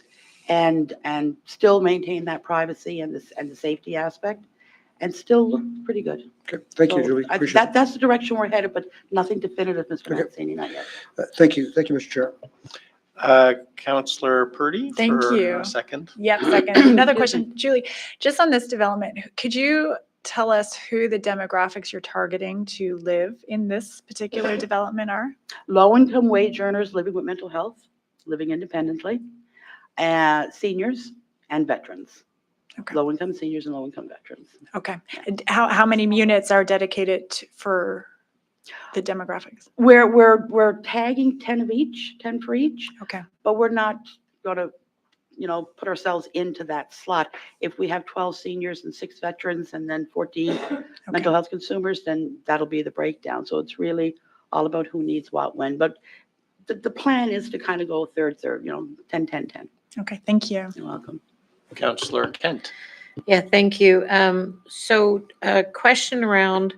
and still maintain that privacy and the safety aspect and still look pretty good. Okay, thank you, So Julie. Appreciate it. that's the direction we're headed, but nothing definitive, Mr. Okay. Mancini, not yet. Thank you, Mr. Chair. Counselor Purdy Thank for you. a second. Yep, second. Another question, Julie, just on this development, could you tell us who the demographics you're targeting to live in this particular development are? Low-income wage earners living with mental health, living independently, seniors and veterans. Okay. Low-income seniors and low-income veterans. Okay. And how many units are dedicated for the demographics? We're tagging 10 of each, 10 for each, Okay. but we're not gonna, put ourselves into that slot. If we have 12 seniors and 6 veterans and then 14 mental health consumers, then that'll be the breakdown. So it's really all about who needs what when. But the plan is to kind of go third, 10, 10, 10. Okay, thank you. You're welcome. Counselor Kent. Yeah, thank you. So a question around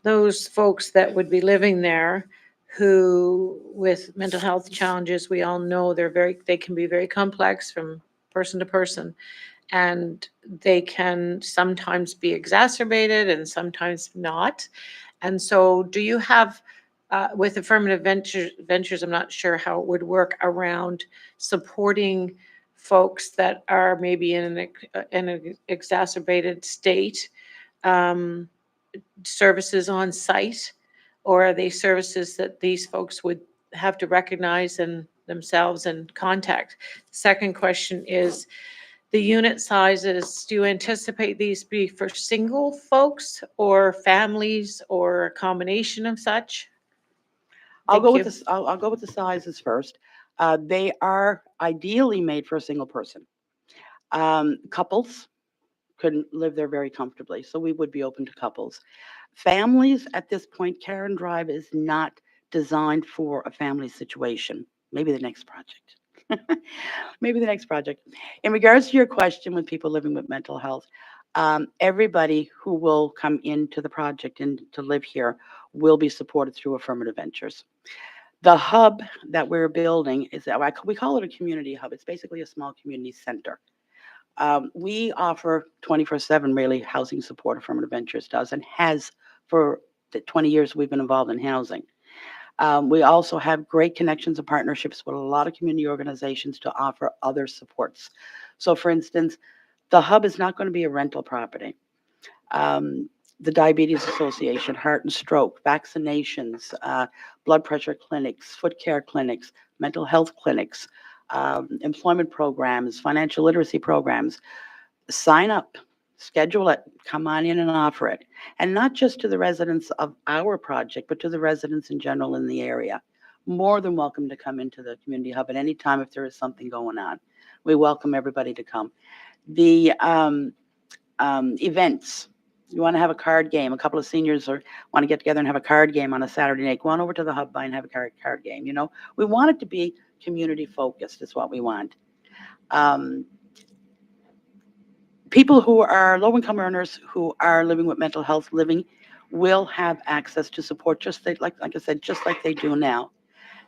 those folks that would be living there who, with mental health challenges, we all know they can be very complex from person to person. And they can sometimes be exacerbated and sometimes not. And so do you have, with affirmative ventures, I'm not sure how it would work around supporting folks that are maybe in an exacerbated state, services on site, or are they services that these folks would have to recognize and themselves and contact? Second question is the unit sizes. Do you anticipate these be for single folks or families or a combination of such? I'll Thank go you. with I'll go with the sizes first. They are ideally made for a single person. Couples couldn't live there very comfortably, so we would be open to couples. Families at this point, Karen Drive is not designed for a family situation. Maybe the next project. Maybe the next project. In regards to your question with people living with mental health, everybody who will come into the project and to live here will be supported through affirmative ventures. The hub that we're building we call it a community hub. It's basically a small community center. We offer 24/7 really housing support. Affirmative Ventures does and has for the 20 years we've been involved in housing. We also have great connections and partnerships with a lot of community organizations to offer other supports. So for instance, the hub is not going to be a rental property. The Diabetes Association, heart and stroke, vaccinations, blood pressure clinics, foot care clinics, mental health clinics, employment programs, financial literacy programs. Sign up, schedule it, come on in and offer it. And not just to the residents of our project, but to the residents in general in the area. More than welcome to come into the community hub at any time if there is something going on. We welcome everybody to come. The events. You want to have a card game. A couple of seniors want to get together and have a card game on a Saturday night. Go on over to the hub by and have a card game. We want it to be community focused is what we want. People who are low income earners who are living with mental health will have access to support like I said, just like they do now.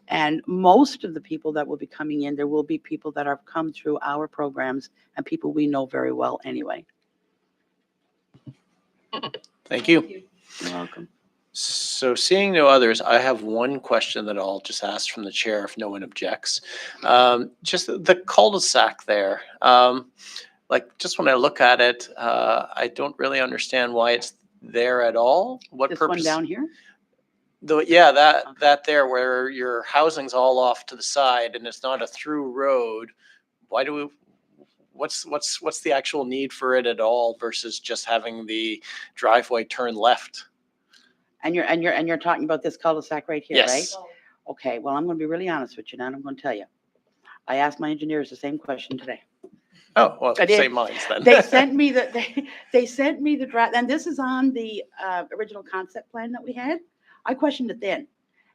And most of the people that will be coming in, there will be people that have come through our programs and people we know very well anyway. Thank you. You're welcome. So seeing no others, I have one question that I'll just ask from the chair if no one objects. Just the cul-de-sac there. Just when I look at it, I don't really understand why it's there at all. What This purpose? one down here? That there where your housing's all off to the side and it's not a through road. What's the actual need for it at all versus just having the driveway turn left? And you're talking about this cul-de-sac right here, right? Yes. Okay, well, I'm going to be really honest with you now, and I'm going to tell you. I asked my engineers the same question today. Oh, well, I did. same minds then. They sent me the draft, and this is on the original concept plan that we had. I questioned it then.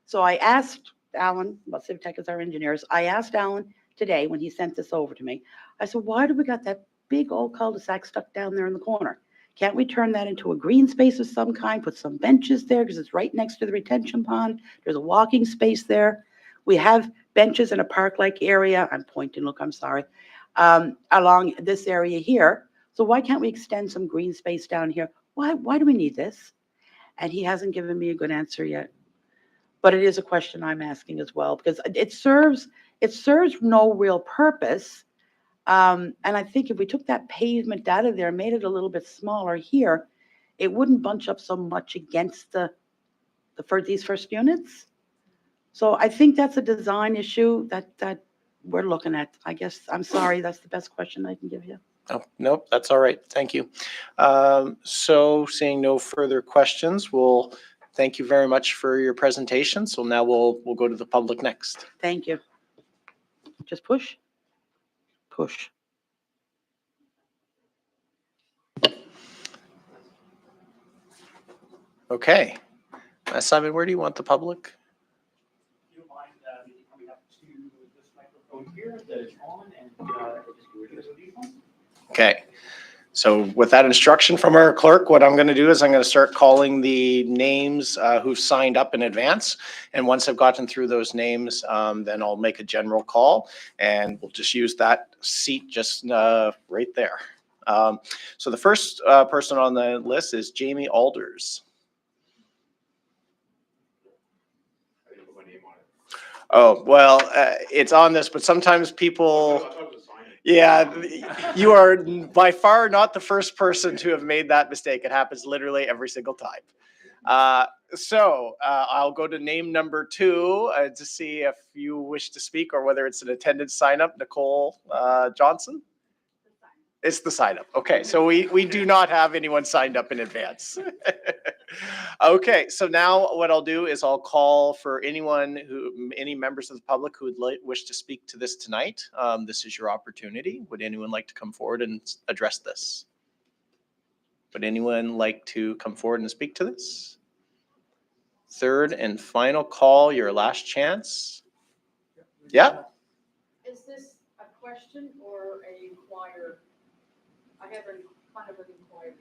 So I asked Alan, Civitech is our engineers, I asked Alan today when he sent this over to me. I said, why do we got that big old cul-de-sac stuck down there in the corner? Can't we turn that into a green space of some kind, put some benches there, because it's right next to the retention pond? There's a walking space there. We have benches in a park-like area, I'm pointing, look, I'm sorry, along this area here. So why can't we extend some green space down here? Why do we need this? And he hasn't given me a good answer yet. But it is a question I'm asking as well, because it serves no real purpose. And I think if we took that pavement out of there, made it a little bit smaller here, it wouldn't bunch up so much against these first units. So I think that's a design issue that we're looking at. I guess, I'm sorry, that's the best question I can give you. Oh, nope, that's all right. Thank you. So seeing no further questions, we'll thank you very much for your presentation. So now we'll go to the public next. Thank you. Just push. Push. Okay. Simon, where do you want the public? If you don't mind, maybe coming up to this microphone here that is on and just these ones. Okay. So with that instruction from our clerk, what I'm going to do is I'm going to start calling the names who've signed up in advance. And once I've gotten through those names, then I'll make a general call and we'll just use that seat just right there. So the first person on the list is Jamie Alders. Oh, well, it's on this, but sometimes people, yeah, you are by far not the first person to have made that mistake. It happens literally every single time. So I'll go to name number 2 to see if you wish to speak or whether it's an attendance sign up. Nicole Johnson? It's the sign up. Okay, so we do not have anyone signed up in advance. Okay, so now what I'll do is I'll call for any members of the public who would wish to speak to this tonight. This is your opportunity. Would anyone like to come forward and address this? Would anyone like to come forward and speak to this? Third and final call, your last chance. Yeah? Is this a question or a inquiry? I have a kind of an inquiry.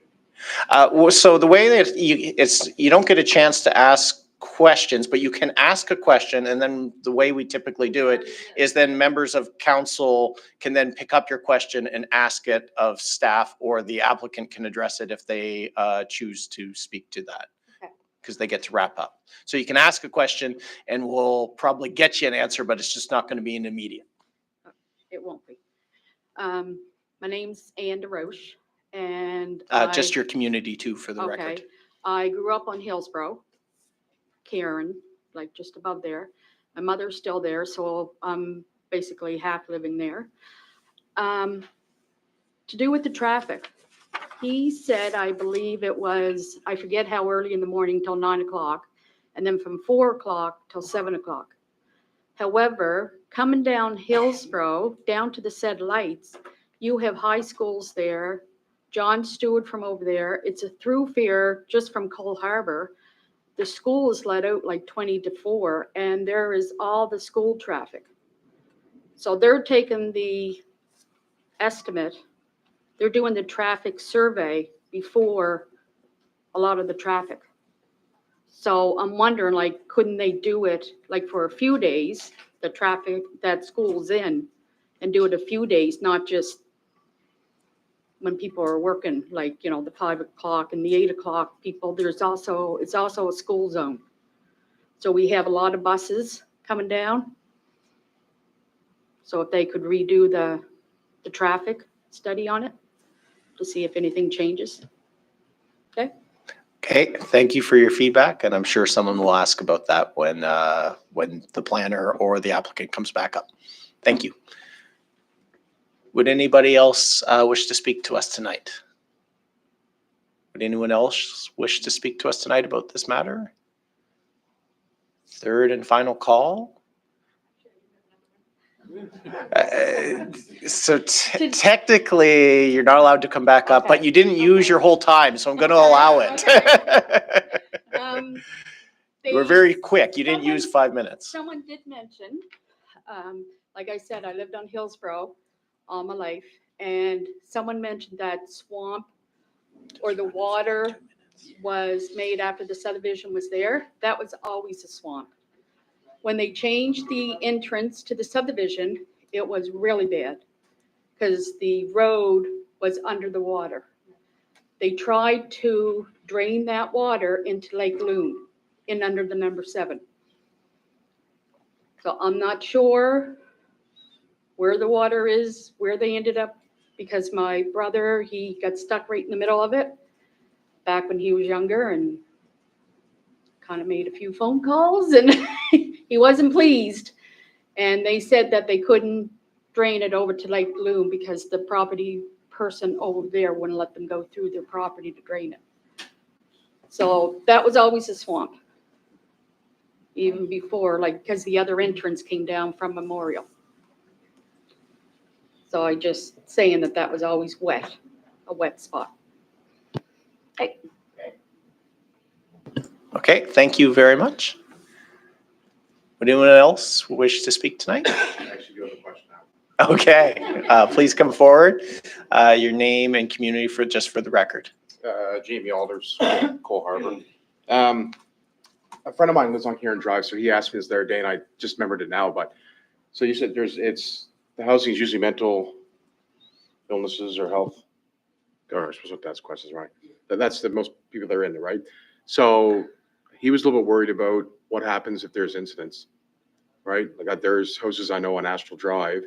So the way that you don't get a chance to ask questions, but you can ask a question, and then the way we typically do it is then members of council can then pick up your question and ask it of staff, or the applicant can address it if they choose to speak to that. Because they get to wrap up. So you can ask a question and we'll probably get you an answer, but it's just not going to be an immediate. It won't be. My name's Ann DeRoche, and just your community too, for the record. Okay. I grew up on Hillsborough, Karen, like just above there. My mother's still there, so I'm basically half living there. To do with the traffic, he said, I believe it was, I forget how early in the morning till 9 o'clock, and then from 4 o'clock till 7 o'clock. However, coming down Hillsborough, down to the said lights, you have high schools there. John Stewart from over there. It's a thoroughfare just from Cole Harbour. The school is let out like 20 to 4, and there is all the school traffic. So they're taking the estimate. They're doing the traffic survey before a lot of the traffic. So I'm wondering, like, couldn't they do it like for a few days, the traffic that school's in, and do it a few days, not just when people are working, like, you know, the 5 o'clock and the 8 o'clock people. It's also a school zone. So we have a lot of buses coming down. So if they could redo the traffic study on it to see if anything changes. Okay. Okay, thank you for your feedback, and I'm sure someone will ask about that when the planner or the applicant comes back up. Thank you. Would anybody else wish to speak to us tonight? Would anyone else wish to speak to us tonight about this matter? Third and final call. So technically, you're not allowed to come back up, but you didn't use your whole time, so I'm going to allow it. You were very quick. You didn't use 5 minutes. Someone did mention like I said, I lived on Hillsborough all my life, and someone mentioned that swamp or the water was made after the subdivision was there. That was always a swamp. When they changed the entrance to the subdivision, it was really bad because the road was under the water. They tried to drain that water into Lake Loon in under the number 7. So I'm not sure where the water is, where they ended up, because my brother, he got stuck right in the middle of it back when he was younger and kind of made a few phone calls and he wasn't pleased. And they said that they couldn't drain it over to Lake Loon because the property person over there wouldn't let them go through their property to drain it. So that was always a swamp. Even before, like, because the other entrance came down from Memorial. So I just saying that was always wet, a wet spot. Hey. Okay, thank you very much. Would anyone else wish to speak tonight? Actually, do have a question now. Okay, please come forward. Your name and community for the record. Jamie Alders, Cole Harbour. A friend of mine lives on Karen Drive, so he asked me this the other day, and I just remembered it now. But so you said the housing is usually mental illnesses or health. Or I suppose that's questions, right? That's the most people that are in there, right? So he was a little bit worried about what happens if there's incidents, right? Like there's houses I know on Astral Drive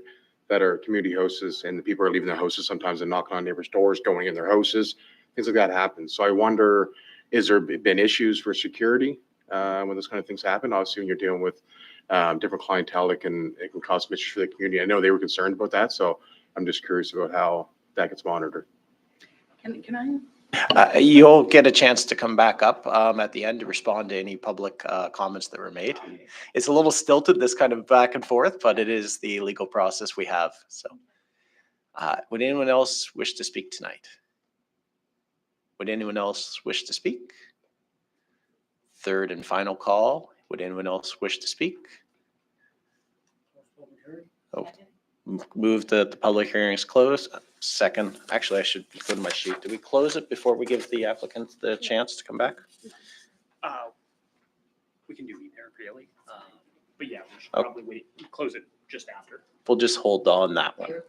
that are community houses, and the people are leaving their houses sometimes and knocking on neighbors' doors, going in their houses. Things like that happen. So I wonder, is there been issues for security when those kind of things happen? Obviously, when you're dealing with different clientele, it can cause some issues for the community. I know they were concerned about that, so I'm just curious about how that gets monitored. Can I? You'll get a chance to come back up at the end to respond to any public comments that were made. It's a little stilted, this kind of back and forth, but it is the legal process we have. So, would anyone else wish to speak tonight? Would anyone else wish to speak? Third and final call. Would anyone else wish to speak? Oh, move the public hearing is closed. Second, actually, I should go to my sheet. Do we close it before we give the applicant the chance to come back? We can do either, really. But yeah, we should probably close it just after. We'll just hold on that one.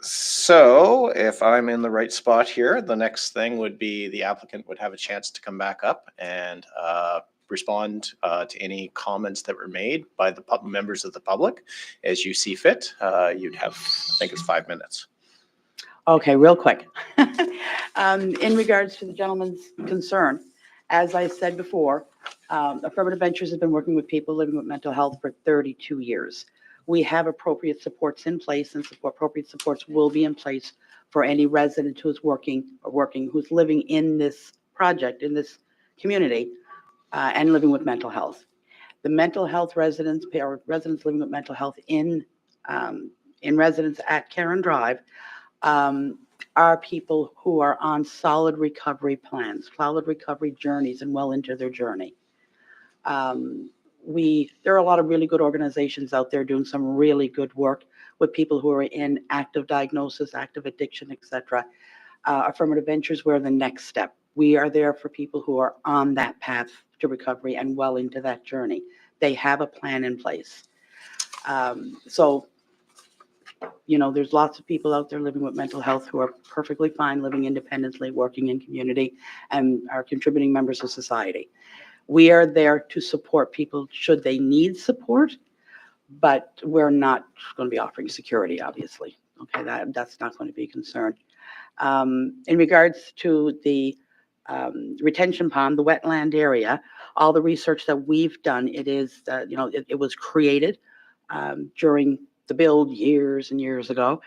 So if I'm in the right spot here, the next thing would be the applicant would have a chance to come back up and respond to any comments that were made by the members of the public as you see fit. You'd have, I think it's 5 minutes. Okay, real quick. In regards to the gentleman's concern, as I said before, Affirmative Ventures has been working with people living with mental health for 32 years. We have appropriate supports in place, and appropriate supports will be in place for any resident who's who's living in this project, in this community, and living with mental health. The mental health residents, or residents living with mental health in residence at Karen Drive, are people who are on solid recovery plans, solid recovery journeys, and well into their journey. There are a lot of really good organizations out there doing some really good work with people who are in active diagnosis, active addiction, etc. Affirmative Ventures, we're the next step. We are there for people who are on that path to recovery and well into that journey. They have a plan in place. So, you know, there's lots of people out there living with mental health who are perfectly fine, living independently, working in community, and are contributing members of society. We are there to support people should they need support, but we're not going to be offering security, obviously. Okay, that's not going to be a concern. In regards to the retention pond, the wetland area, all the research that we've done, it is, it was created during the build years and years ago.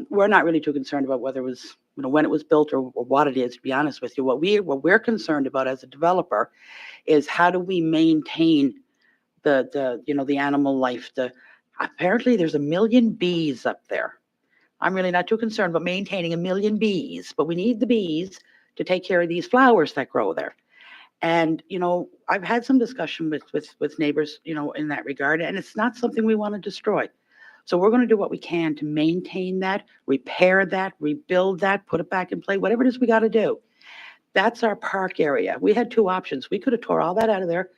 We're not really too concerned about whether it was, when it was built or what it is, to be honest with you. What we're concerned about as a developer is how do we maintain the animal life. Apparently there's 1 million bees up there. I'm really not too concerned about maintaining 1 million bees, but we need the bees to take care of these flowers that grow there. And, I've had some discussion with neighbors, in that regard, and it's not something we want to destroy. So we're going to do what we can to maintain that, repair that, rebuild that, put it back in play, whatever it is we got to do. That's our park area. We had two options. We could have tore all that out of there,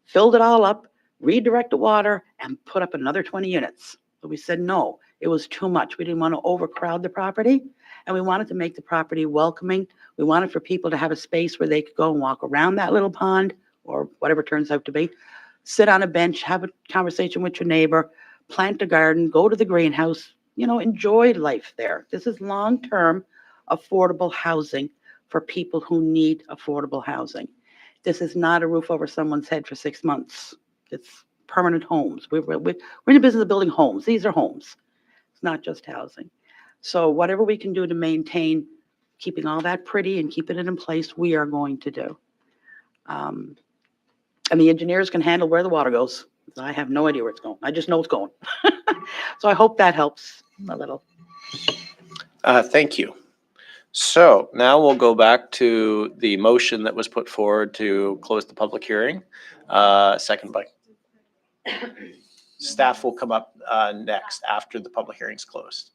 filled it all up, redirected water, and put up another 20 units. But we said no, it was too much. We didn't want to overcrowd the property, and we wanted to make the property welcoming. We wanted for people to have a space where they could go and walk around that little pond, or whatever it turns out to be, sit on a bench, have a conversation with your neighbor, plant a garden, go to the greenhouse, enjoy life there. This is long-term affordable housing for people who need affordable housing. This is not a roof over someone's head for 6 months. It's permanent homes. We're in the business of building homes. These are homes. It's not just housing. So whatever we can do to maintain keeping all that pretty and keeping it in place, we are going to do. And the engineers can handle where the water goes. I have no idea where it's going. I just know it's going. So I hope that helps a little. Thank you. So now we'll go back to the motion that was put forward to close the public hearing. Second by staff will come up next after the public hearing's closed.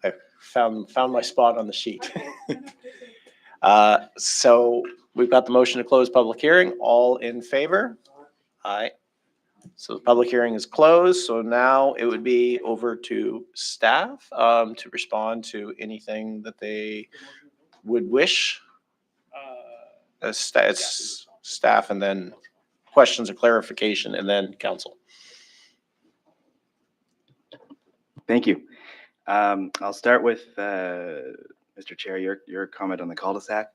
I found my spot on the sheet. So we've got the motion to close public hearing. All in favor? Aye. So the public hearing is closed. So now it would be over to staff to respond to anything that they would wish. It's staff, and then questions or clarification, and then council. Thank you. I'll start with Mr. Chair, your comment on the cul-de-sac.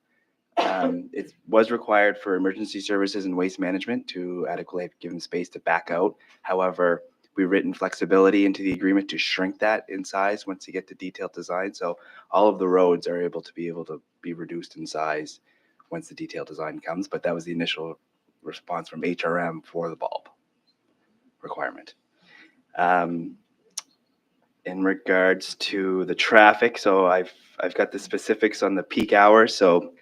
It was required for emergency services and waste management to adequately have given space to back out. However, we've written flexibility into the agreement to shrink that in size once you get to detailed design. So all of the roads are able to be reduced in size once the detailed design comes. But that was the initial response from HRM for the bulb requirement. In regards to the traffic, so I've got the specifics on the peak hours. So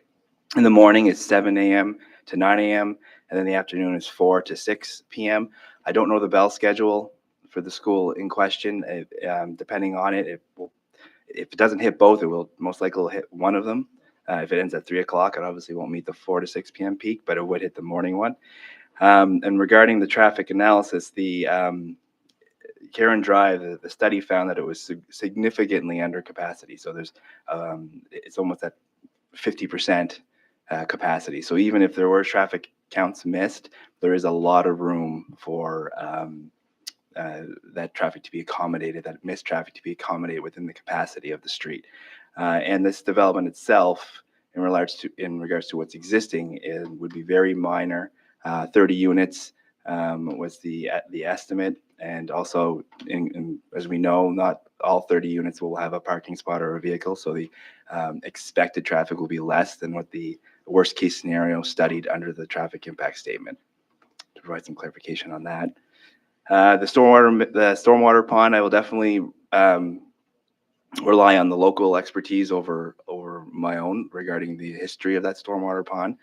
in the morning it's 7 a.m. to 9 a.m. and then the afternoon is 4 to 6 p.m. I don't know the bell schedule for the school in question. Depending on it, if it doesn't hit both, it will most likely hit one of them. If it ends at 3 o'clock, it obviously won't meet the 4 to 6 p.m. peak, but it would hit the morning one. And regarding the traffic analysis, the Karen Drive, the study found that it was significantly under capacity. So there's it's almost at 50% capacity. So even if there were traffic counts missed, there is a lot of room for that traffic to be accommodated, that missed traffic to be accommodated within the capacity of the street. And this development itself, in regards to what's existing, it would be very minor. 30 units was the estimate. And also, as we know, not all 30 units will have a parking spot or a vehicle. So the expected traffic will be less than what the worst case scenario studied under the traffic impact statement. To provide some clarification on that. The stormwater pond, I will definitely rely on the local expertise over my own regarding the history of that stormwater pond.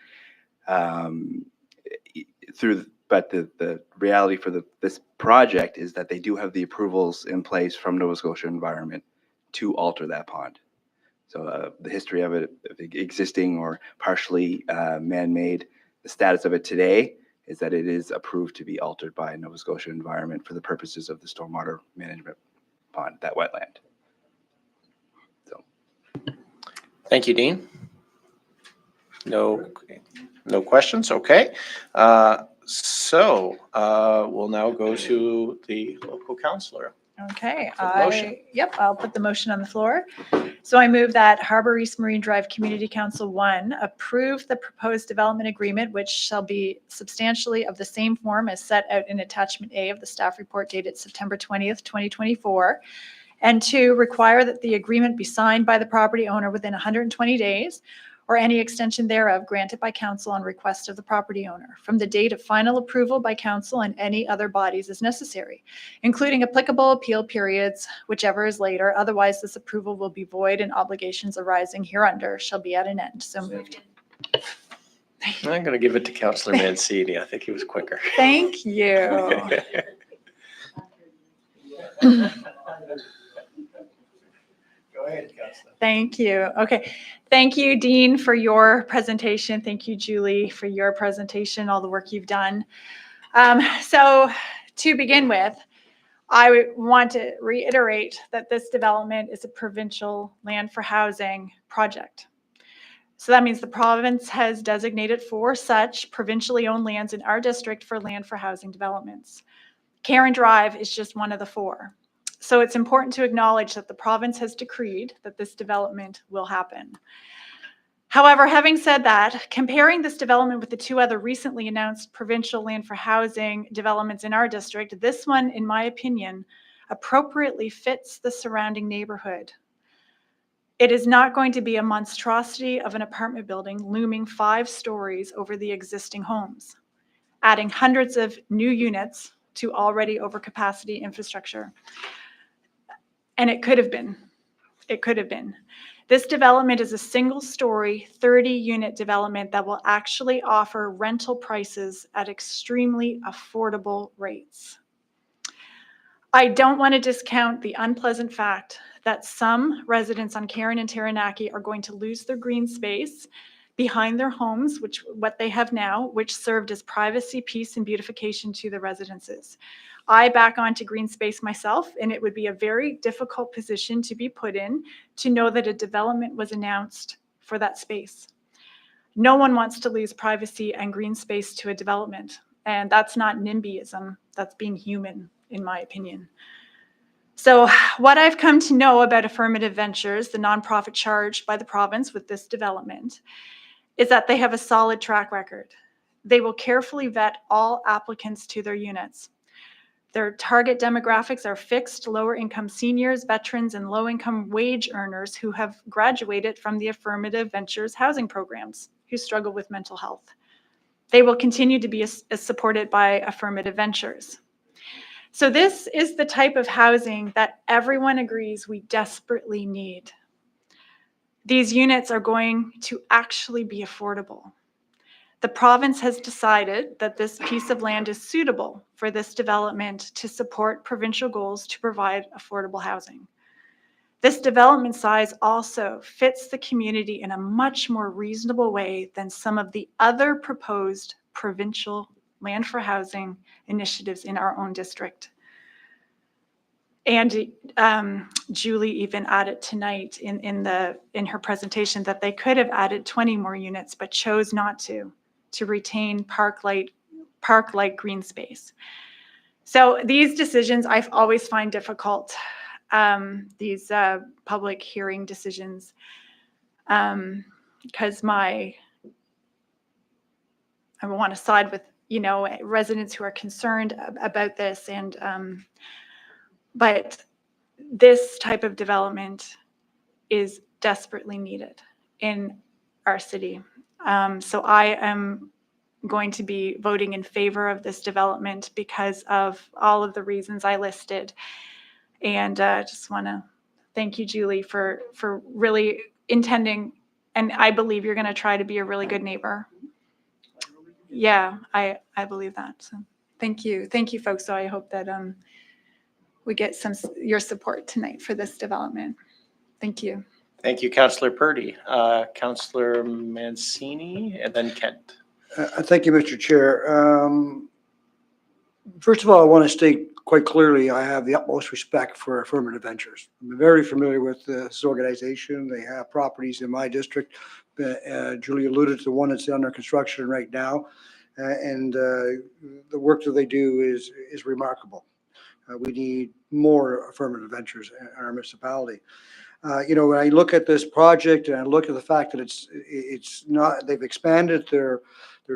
But the reality for this project is that they do have the approvals in place from Nova Scotia Environment to alter that pond. So the history of it, existing or partially man-made, the status of it today is that it is approved to be altered by Nova Scotia Environment for the purposes of the stormwater management pond, that wetland. So, Thank you, Dean. No questions. Okay. So we'll now go to the local councillor. Okay, For the motion. I'll put the motion on the floor. So I move that Harbour East Marine Drive Community Council 1 approve the proposed development agreement, which shall be substantially of the same form as set out in attachment A of the staff report dated September 20th, 2024. And 2, require that the agreement be signed by the property owner within 120 days or any extension thereof granted by council on request of the property owner from the date of final approval by council and any other bodies as necessary, including applicable appeal periods, whichever is later. Otherwise, this approval will be void and obligations arising hereunder shall be at an end. So moved. I'm going to give it to Councillor Mancini. I think he was quicker. Thank you. Go ahead, Councillor. Thank you. Okay. Thank you, Dean, for your presentation. Thank you, Julie, for your presentation, all the work you've done. So to begin with, I want to reiterate that this development is a provincial land for housing project. So that means the province has designated 4 such provincially owned lands in our district for land for housing developments. Karen Drive is just one of the 4. So it's important to acknowledge that the province has decreed that this development will happen. However, having said that, comparing this development with the 2 other recently announced provincial land for housing developments in our district, this one, in my opinion, appropriately fits the surrounding neighborhood. It is not going to be a monstrosity of an apartment building looming 5 stories over the existing homes, adding hundreds of new units to already overcapacity infrastructure. And it could have been. It could have been. This development is a single-story, 30-unit development that will actually offer rental prices at extremely affordable rates. I don't want to discount the unpleasant fact that some residents on Karen and Taranaki are going to lose their green space behind their homes, what they have now, which served as privacy, peace, and beautification to the residences. I back onto green space myself, and it would be a very difficult position to be put in to know that a development was announced for that space. No one wants to lose privacy and green space to a development, and that's not NIMBYism, that's being human, in my opinion. So what I've come to know about Affirmative Ventures, the nonprofit charged by the province with this development, is that they have a solid track record. They will carefully vet all applicants to their units. Their target demographics are fixed, lower income seniors, veterans, and low income wage earners who have graduated from the Affirmative Ventures housing programs, who struggle with mental health. They will continue to be supported by Affirmative Ventures. So this is the type of housing that everyone agrees we desperately need. These units are going to actually be affordable. The province has decided that this piece of land is suitable for this development to support provincial goals to provide affordable housing. This development size also fits the community in a much more reasonable way than some of the other proposed provincial land for housing initiatives in our own district. And Julie even added tonight in her presentation that they could have added 20 more units, but chose not to retain park-like green space. So these decisions I always find difficult, these public hearing decisions, because I want to side with, residents who are concerned about this, and but this type of development is desperately needed in our city. So I am going to be voting in favor of this development because of all of the reasons I listed. And just want to thank you, Julie, for really intending, and I believe you're going to try to be a really good neighbor. Yeah, I believe that. So thank you, folks. So I hope that we get your support tonight for this development. Thank you. Thank you, Councillor Purdy. Councillor Mancini, and then Kent. Thank you, Mr. Chair. First of all, I want to state quite clearly, I have the utmost respect for Affirmative Ventures. I'm very familiar with this organization. They have properties in my district. Julie alluded to the one that's under construction right now. And the work that they do is remarkable. We need more Affirmative Ventures in our municipality. When I look at this project and I look at the fact that it's not, they've expanded their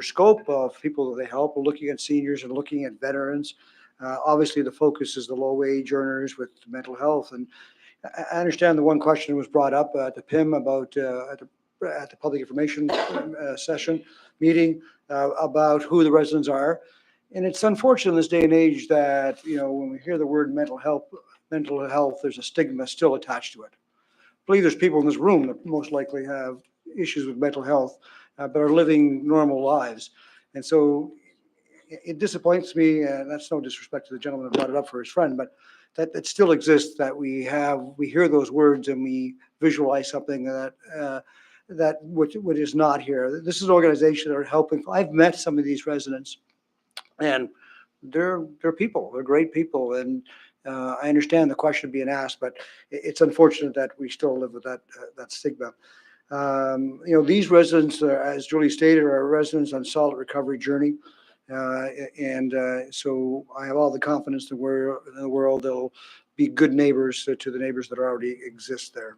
scope of people that they help, looking at seniors and looking at veterans. Obviously, the focus is the low wage earners with mental health. And I understand the one question was brought up at the PIM about at the public information session meeting about who the residents are. And it's unfortunate in this day and age that, when we hear the word mental health, there's a stigma still attached to it. I believe there's people in this room that most likely have issues with mental health. but are living normal lives. And so it disappoints me, and that's no disrespect to the gentleman who brought it up for his friend, but that it still exists, that we hear those words and we visualize something that which is not here. This is an organization that are helping. I've met some of these residents, and they're people. They're great people, and I understand the question being asked, but it's unfortunate that we still live with that stigma. These residents, as Julie stated, are residents on solid recovery journey. So I have all the confidence in the world they'll be good neighbors to the neighbors that already exist there.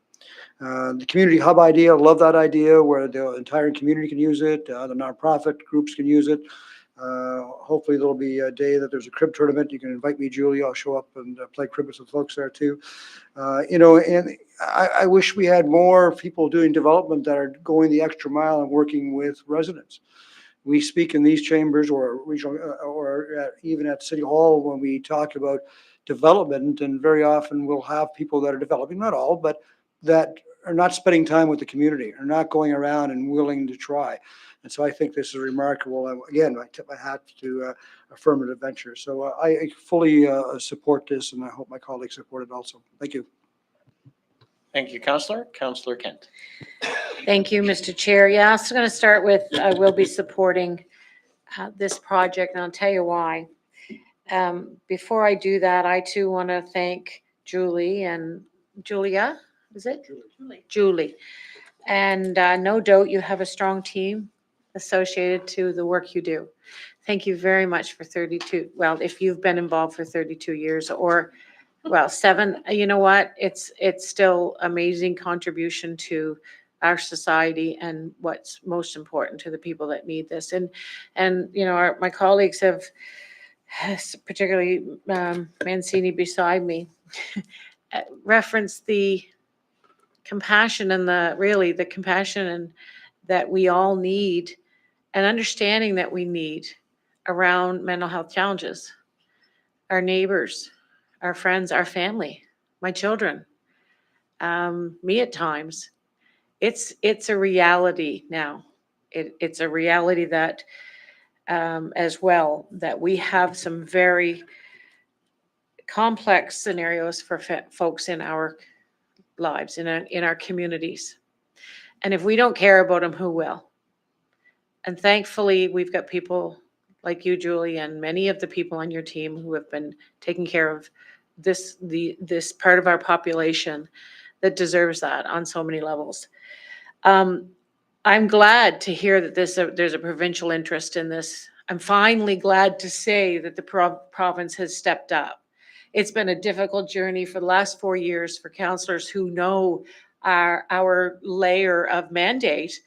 The community hub idea, love that idea, where the entire community can use it, the nonprofit groups can use it. Hopefully there'll be a day that there's a crib tournament. You can invite me, Julie. I'll show up and play cribbage with folks there too. And I wish we had more people doing development that are going the extra mile and working with residents. We speak in these chambers or regional or even at City Hall when we talk about development, and very often we'll have people that are developing, not all, but that are not spending time with the community, are not going around and willing to try. And so I think this is remarkable. And again, I tip my hat to Affirmative Venture. So I fully support this, and I hope my colleagues support it also. Thank you. Thank you, Councillor. Councillor Kent. Thank you, Mr. Chair. Yeah, so I'm going to start with, I will be supporting this project, and I'll tell you why. Before I do that, I too want to thank Julie and Julia, is it? Julie. And no doubt you have a strong team associated to the work you do. Thank you very much for 32. Well, if you've been involved for 32 years or, well, 7, you know what? It's still amazing contribution to our society and what's most important to the people that need this. And my colleagues have, particularly Mancini beside me, referenced the compassion and the compassion and that we all need, and understanding that we need around mental health challenges. Our neighbors, our friends, our family, my children, me at times. It's a reality now. It's a reality that as well, that we have some very complex scenarios for folks in our lives, in our communities. And if we don't care about them, who will? And thankfully, we've got people like you, Julie, and many of the people on your team who have been taking care of this part of our population that deserves that on so many levels. I'm glad to hear that there's a provincial interest in this. I'm finally glad to say that the province has stepped up. It's been a difficult journey for the last 4 years for councillors who know our layer of mandate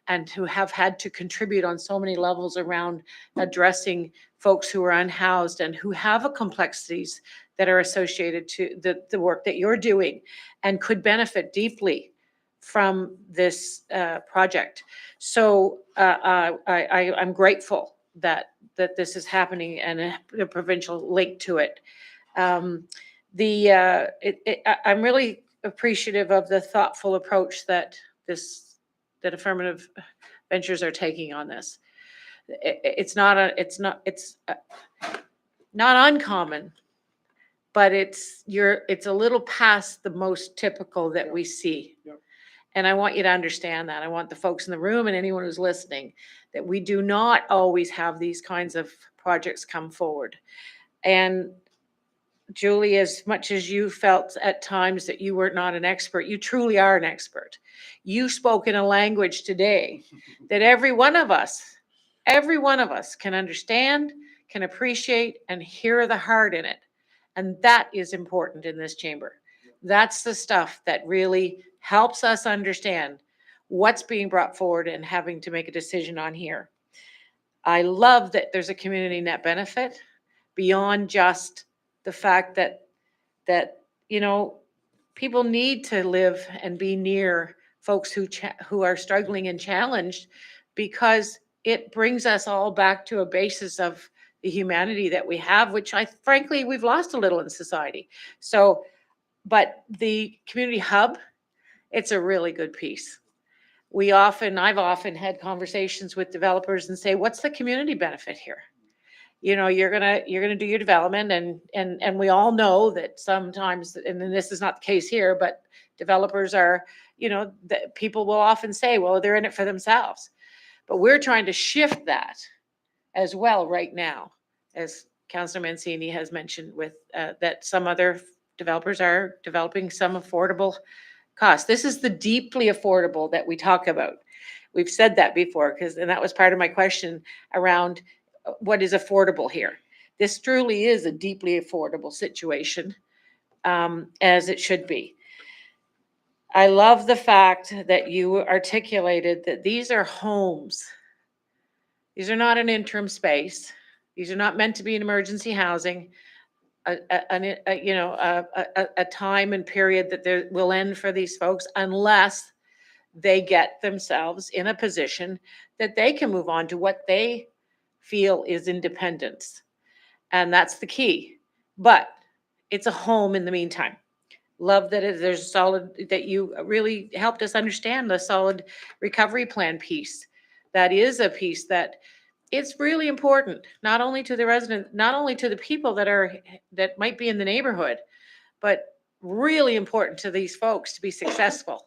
and who have had to contribute on so many levels around addressing folks who are unhoused and who have complexities that are associated to the work that you're doing and could benefit deeply from this project. So I'm grateful that this is happening and a provincial link to it. I'm really appreciative of the thoughtful approach that Affirmative Ventures are taking on this. It's not uncommon, but it's a little past the most typical that we see. Yep. And I want you to understand that. I want the folks in the room and anyone who's listening that we do not always have these kinds of projects come forward. And Julie, as much as you felt at times that you were not an expert, you truly are an expert. You spoke in a language today that every one of us can understand, can appreciate, and hear the heart in it. And that is important in this chamber. That's the stuff that really helps us understand what's being brought forward and having to make a decision on here. I love that there's a community net benefit beyond just the fact that people need to live and be near folks who are struggling and challenged, because it brings us all back to a basis of the humanity that we have, which frankly we've lost a little in society. So, but the community hub, it's a really good piece. I've often had conversations with developers and say, what's the community benefit here? You're gonna do your development, and we all know that sometimes, and then this is not the case here, but developers are, people will often say, well, they're in it for themselves. But we're trying to shift that as well right now, as Councillor Mancini has mentioned, with that some other developers are developing some affordable costs. This is the deeply affordable that we talk about. We've said that before, and that was part of my question around what is affordable here. This truly is a deeply affordable situation, as it should be. I love the fact that you articulated that these are homes. These are not an interim space. These are not meant to be an emergency housing, a time and period that there will end for these folks unless they get themselves in a position that they can move on to what they feel is independence. And that's the key. But it's a home in the meantime. Love that there's solid, that you really helped us understand the solid recovery plan piece. That is a piece that it's really important, not only to the resident, not only to the people that might be in the neighborhood, but really important to these folks to be successful.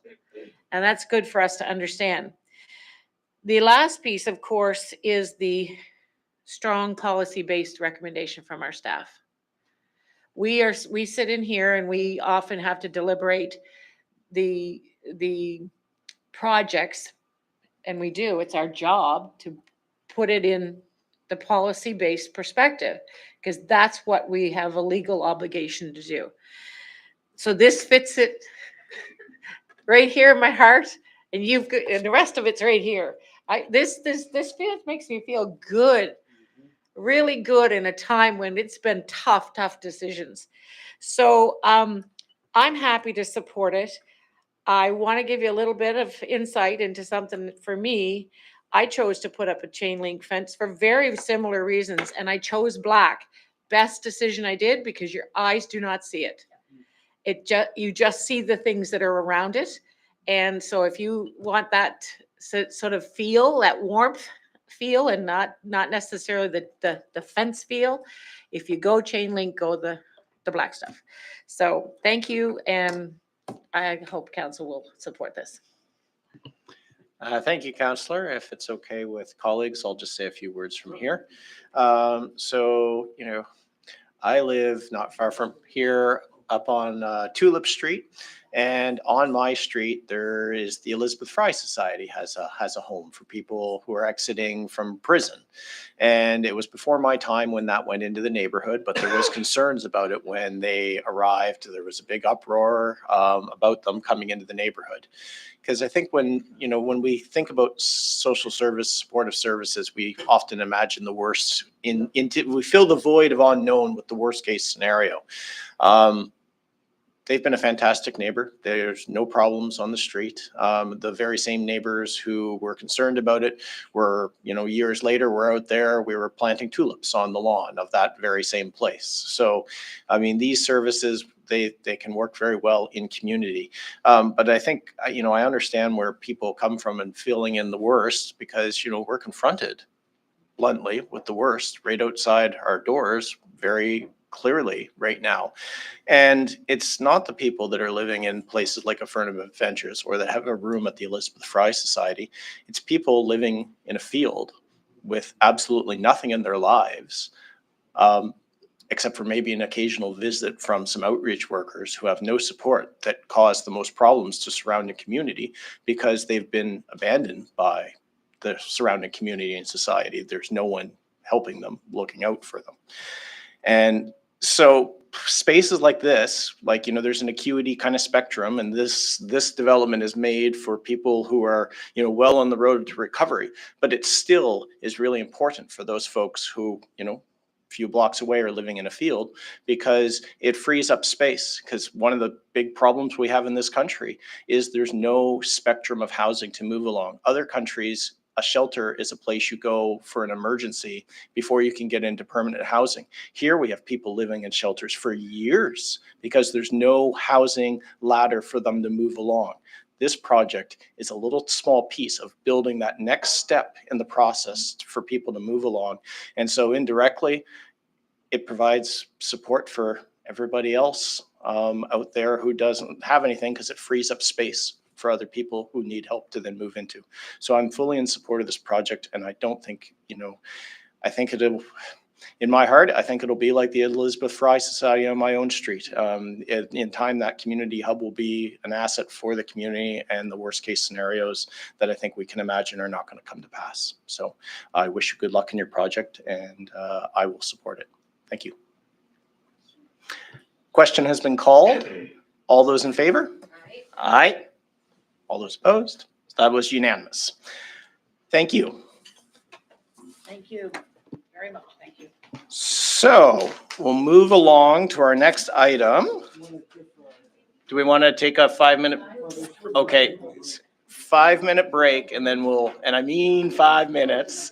And that's good for us to understand. The last piece, of course, is the strong policy-based recommendation from our staff. We sit in here and we often have to deliberate the projects, and we do. It's our job to put it in the policy-based perspective, because that's what we have a legal obligation to do. So this fits it right here in my heart, and and the rest of it's right here. This makes me feel good, really good in a time when it's been tough decisions. So I'm happy to support it. I want to give you a little bit of insight into something that for me. I chose to put up a chain link fence for very similar reasons, and I chose black. Best decision I did, because your eyes do not see it. You just see the things that are around it. And so if you want that sort of feel, that warmth feel, and not necessarily the fence feel, if you go chain link, go the black stuff. So thank you, and I hope council will support this. Thank you, Councillor. If it's okay with colleagues, I'll just say a few words from here. I live not far from here, up on Tulip Street, and on my street there is the Elizabeth Fry Society has a home for people who are exiting from prison. And it was before my time when that went into the neighborhood, but there was concerns about it when they arrived. There was a big uproar about them coming into the neighborhood. Because I think when we think about social service, supportive services, we often imagine the worst. We fill the void of unknown with the worst case scenario. They've been a fantastic neighbor. There's no problems on the street. The very same neighbors who were concerned about it were, years later, we're out there, we were planting tulips on the lawn of that very same place. So, I mean, these services, they can work very well in community. But I think, I understand where people come from and feeling in the worst, because, we're confronted bluntly with the worst right outside our doors very clearly right now. And it's not the people that are living in places like Affirmative Ventures or that have a room at the Elizabeth Fry Society. It's people living in a field with absolutely nothing in their lives, except for maybe an occasional visit from some outreach workers who have no support, that cause the most problems to surrounding community because they've been abandoned by the surrounding community and society. There's no one helping them, looking out for them. And so spaces like this, there's an acuity kind of spectrum, and this development is made for people who are, well on the road to recovery, but it still is really important for those folks who, a few blocks away are living in a field, because it frees up space. Because one of the big problems we have in this country is there's no spectrum of housing to move along. Other countries, a shelter is a place you go for an emergency before you can get into permanent housing. Here we have people living in shelters for years because there's no housing ladder for them to move along. This project is a little small piece of building that next step in the process for people to move along. And so indirectly, it provides support for everybody else out there who doesn't have anything, because it frees up space for other people who need help to then move into. So I'm fully in support of this project, and I don't think, I think it'll, in my heart, I think it'll be like the Elizabeth Fry Society on my own street. In time, that community hub will be an asset for the community, and the worst case scenarios that I think we can imagine are not going to come to pass. So I wish you good luck in your project, and I will support it. Thank you. Question has been called. All those in favor? Aye. All those opposed? That was unanimous. Thank you. Thank you very much. Thank you. So we'll move along to our next item. Do we want to take a 5-minute? Okay, 5-minute break, and then and I mean 5 minutes.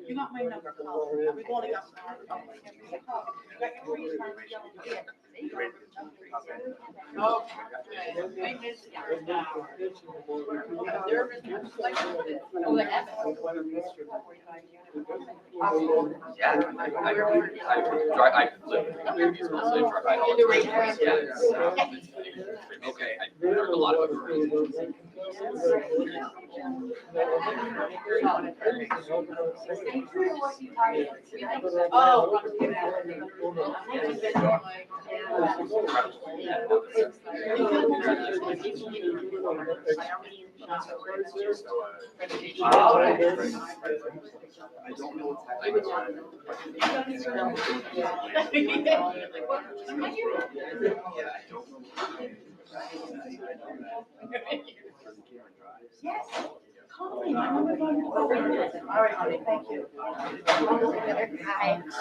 You got my number. We've only got. Okay, I learned a lot of it.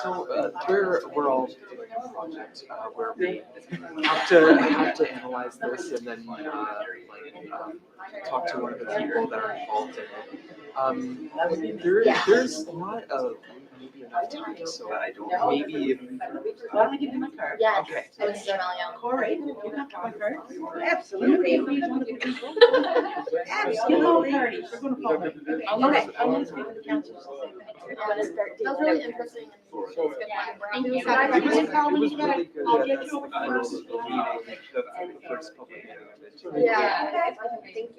So we're all doing a project where we have to analyze this and then talk to one of the people that are involved in it. There's not maybe enough time, so maybe if. Why don't I give you my card? Yes. Okay. Corey, you got my card? Absolutely. Absolutely. We're gonna follow it. Okay, I'm gonna speak to the council. That was really interesting. Thank you. It was really good. I'll Yeah, get that's you over the first meeting, that's the first public meeting I've been to. Yeah.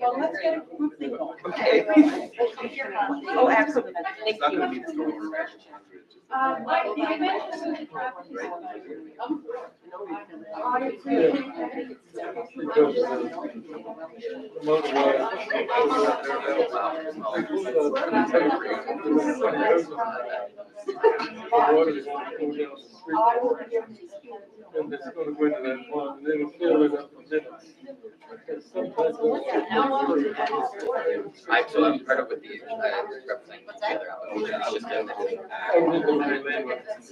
Well, let's get a group thing going. Okay. Oh, absolutely. Thank It's not gonna you. be the over. And it's gonna go into that pond, and it'll fill it up a bit. I'm part of with the representing the other application. It's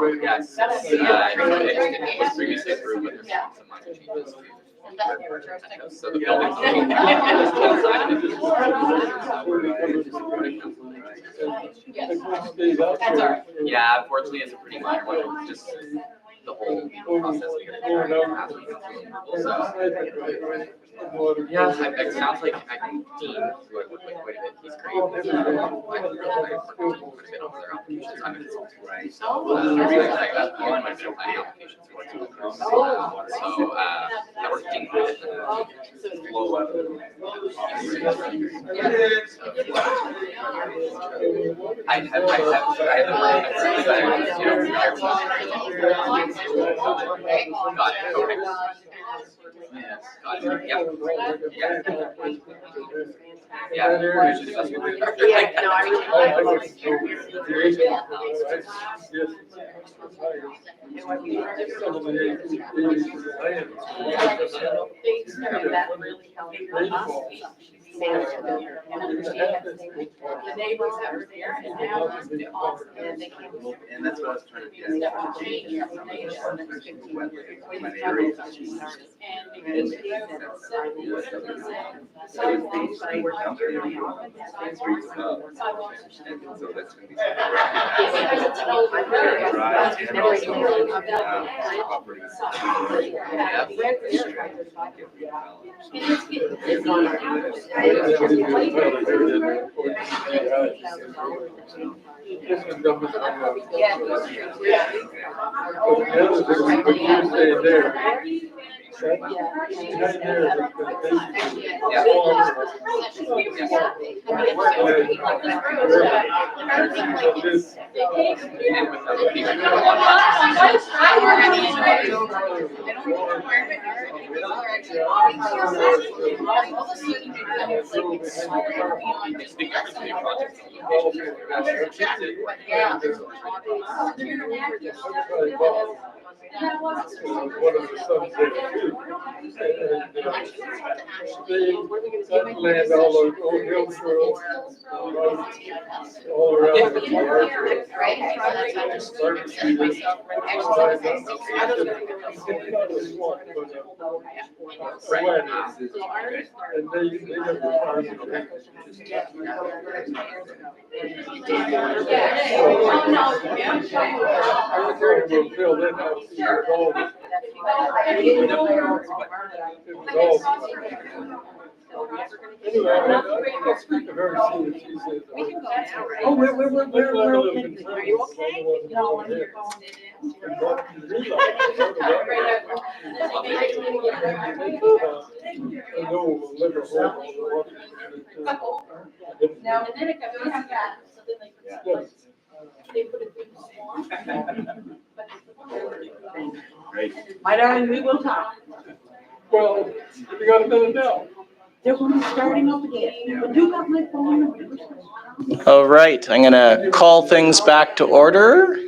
just yes, it was previously approved, but there's some minor changes to. So the building. Yeah, unfortunately, it's a pretty minor one, just the whole process. Yeah, it sounds like I think Dean, who I work with quite a bit, he's great. I've worked with quite a bit on their applications. I'm a consultant. Right. So, I got all my applications. So, I worked Dean with I neighbors that were there, and now it's been awesome. And they came. And that's what I was trying to get. Land all over Hillsborough, all around the park. And they have the farms. We'll fill that up. Anyway, I speak to her and see what she says. Oh, we're okay. Are you okay? No, I'm here. Now, and then it comes, we have that, so then they put it in the swamp. Great. My darling, we will talk. Well, you got a minute now. They're going to be starting up again. But you got my phone number. All right, I'm gonna call things back to order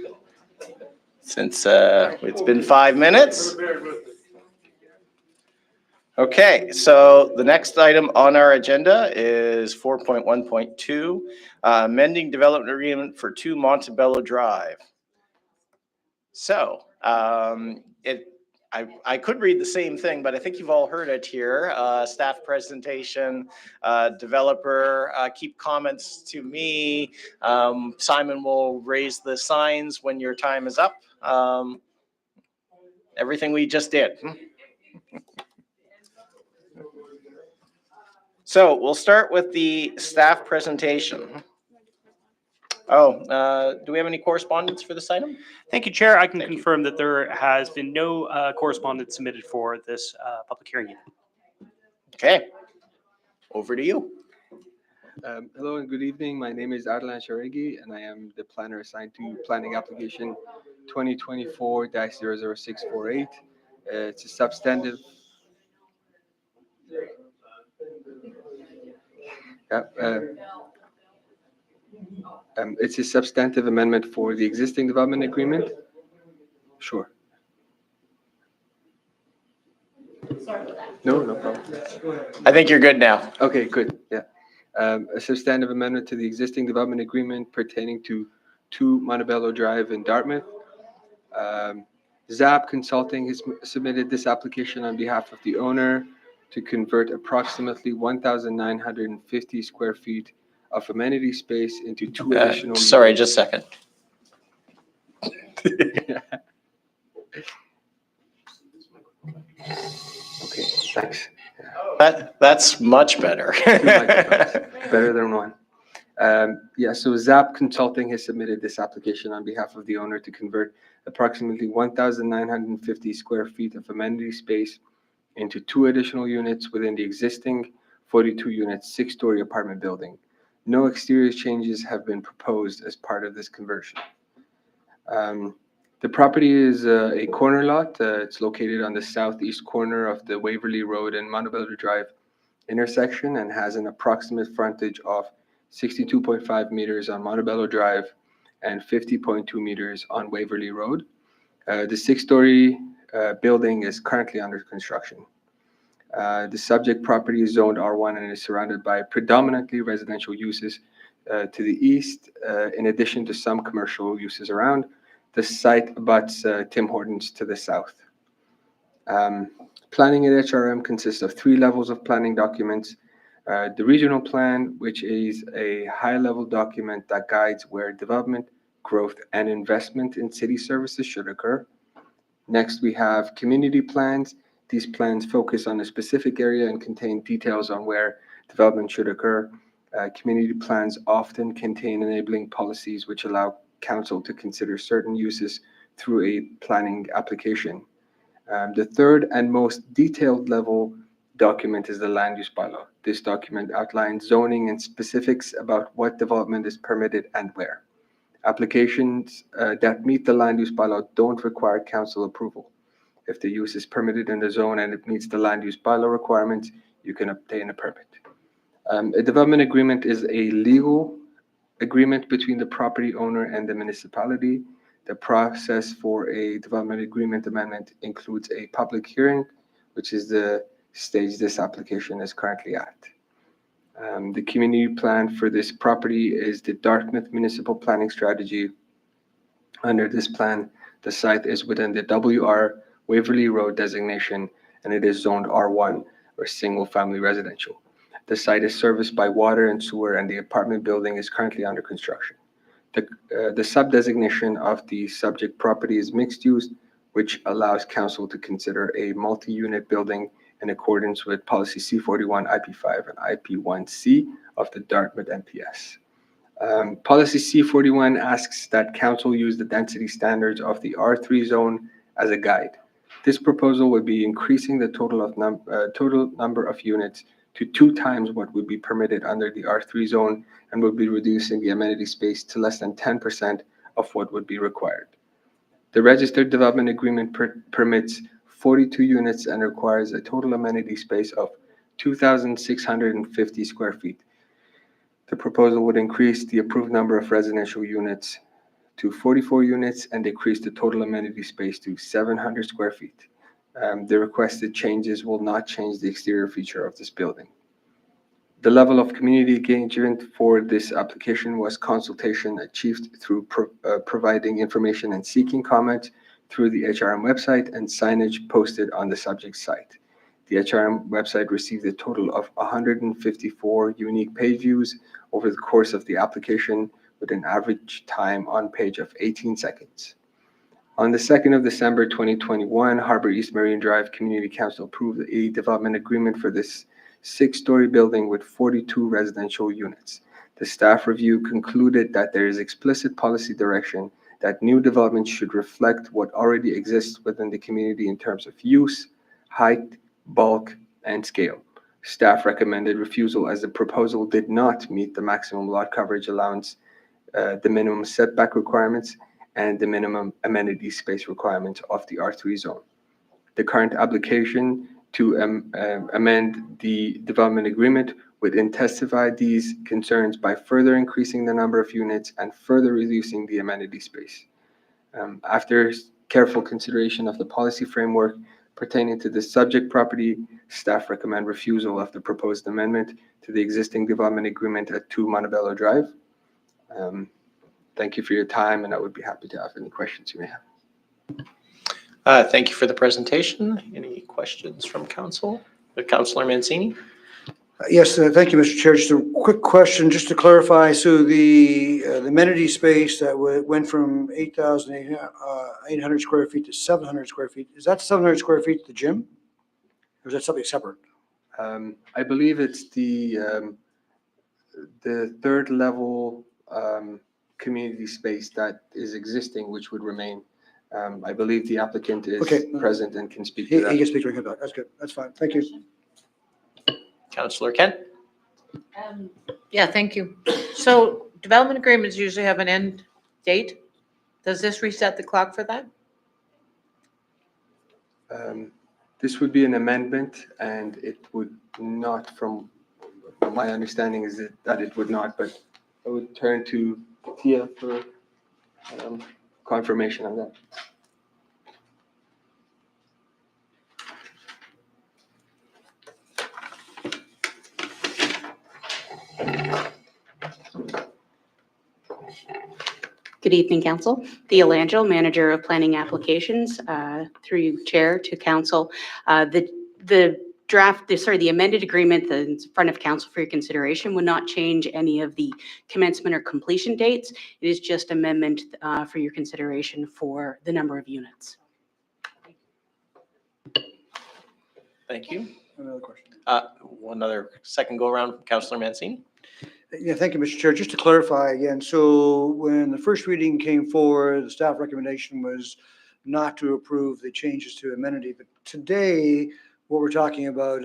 since it's been 5 minutes. Okay, so the next item on our agenda is 4.1.2, amending development agreement for 2 Montebello Drive. So I could read the same thing, but I think you've all heard it here. Staff presentation, developer, keep comments to me. Simon will raise the signs when your time is up. Everything we just did. So we'll start with the staff presentation. Oh, do we have any correspondence for this item? Thank you, Chair. I can confirm that there has been no correspondence submitted for this public hearing. Okay, over to you. Hello and good evening. My name is Ardalan Sharegi and I am the planner assigned to planning application 2024-00648. It's a substantive. It's a substantive amendment for the existing development agreement. Sure. No problem. I think you're good now. Okay, good. Yeah. A substantive amendment to the existing development agreement pertaining to 2 Montebello Drive in Dartmouth. ZAP Consulting has submitted this application on behalf of the owner to convert approximately 1,950 square feet of amenity space into 2 additional. Sorry, just a second. Okay, thanks. That's much better. Better than one. So ZAP Consulting has submitted this application on behalf of the owner to convert approximately 1,950 square feet of amenity space into 2 additional units within the existing 42-unit 6-story apartment building. No exterior changes have been proposed as part of this conversion. The property is a corner lot. It's located on the southeast corner of the Waverly Road and Montebello Drive intersection and has an approximate frontage of 62.5 meters on Montebello Drive and 50.2 meters on Waverly Road. The 6-story building is currently under construction. The subject property is zoned R1 and is surrounded by predominantly residential uses to the east, in addition to some commercial uses around. The site abuts Tim Hortons to the south. Planning at HRM consists of 3 levels of planning documents. The regional plan, which is a high-level document that guides where development, growth, and investment in city services should occur. Next, we have community plans. These plans focus on a specific area and contain details on where development should occur. Community plans often contain enabling policies which allow council to consider certain uses through a planning application. The third and most detailed level document is the land use bylaw. This document outlines zoning and specifics about what development is permitted and where. Applications that meet the land use bylaw don't require council approval. If the use is permitted in the zone and it meets the land use bylaw requirements, you can obtain a permit. A development agreement is a legal agreement between the property owner and the municipality. The process for a development agreement amendment includes a public hearing, which is the stage this application is currently at. The community plan for this property is the Dartmouth Municipal Planning Strategy. Under this plan, the site is within the WR Waverly Road designation, and it is zoned R1, or single-family residential. The site is serviced by water and sewer, and the apartment building is currently under construction. The sub-designation of the subject property is mixed use, which allows council to consider a multi-unit building in accordance with policy C41, IP5, and IP1C of the Dartmouth MPS. Policy C41 asks that council use the density standards of the R3 zone as a guide. This proposal would be increasing the total number of units to 2 times what would be permitted under the R3 zone, and would be reducing the amenity space to less than 10% of what would be required. The registered development agreement permits 42 units and requires a total amenity space of 2,650 square feet. The proposal would increase the approved number of residential units to 44 units and decrease the total amenity space to 700 square feet. The requested changes will not change the exterior feature of this building. The level of community engagement for this application was consultation achieved through providing information and seeking comment through the HRM website and signage posted on the subject site. The HRM website received a total of 154 unique page views over the course of the application, with an average time on page of 18 seconds. On the 2nd of December 2021, Harbour East Marine Drive Community Council approved a development agreement for this 6-story building with 42 residential units. The staff review concluded that there is explicit policy direction that new development should reflect what already exists within the community in terms of use, height, bulk, and scale. Staff recommended refusal as the proposal did not meet the maximum lot coverage allowance, the minimum setback requirements, and the minimum amenity space requirements of the R3 zone. The current application to amend the development agreement would intensify these concerns by further increasing the number of units and further reducing the amenity space. After careful consideration of the policy framework pertaining to the subject property, staff recommend refusal of the proposed amendment to the existing development agreement at 2 Montebello Drive. Thank you for your time, and I would be happy to have any questions you may have. Thank you for the presentation. Any questions from council? Councillor Mancini? Yes, thank you, Mr. Chair. Just a quick question, just to clarify. So the amenity space that went from 8,800 square feet to 700 square feet, is that 700 square feet the gym? Or is that something separate? I believe it's the third level community space that is existing, which would remain. I believe the applicant is present and can speak to that. He can speak to it. That's good. That's fine. Thank you. Councillor Kent? Yeah, thank you. So development agreements usually have an end date. Does this reset the clock for that? This would be an amendment, and it would not, from my understanding is that it would not, but I would turn to Tia for confirmation on that. Good evening, Council. Thea Langell, Manager of Planning Applications, through you, Chair, to Council. The the amended agreement that's in front of Council for your consideration would not change any of the commencement or completion dates. It is just amendment for your consideration for the number of units. Thank you. Another question. One other second go around, Councillor Mancini. Yeah, thank you, Mr. Chair. Just to clarify again, so when the first reading came forward, the staff recommendation was not to approve the changes to amenity, but today, what we're talking about,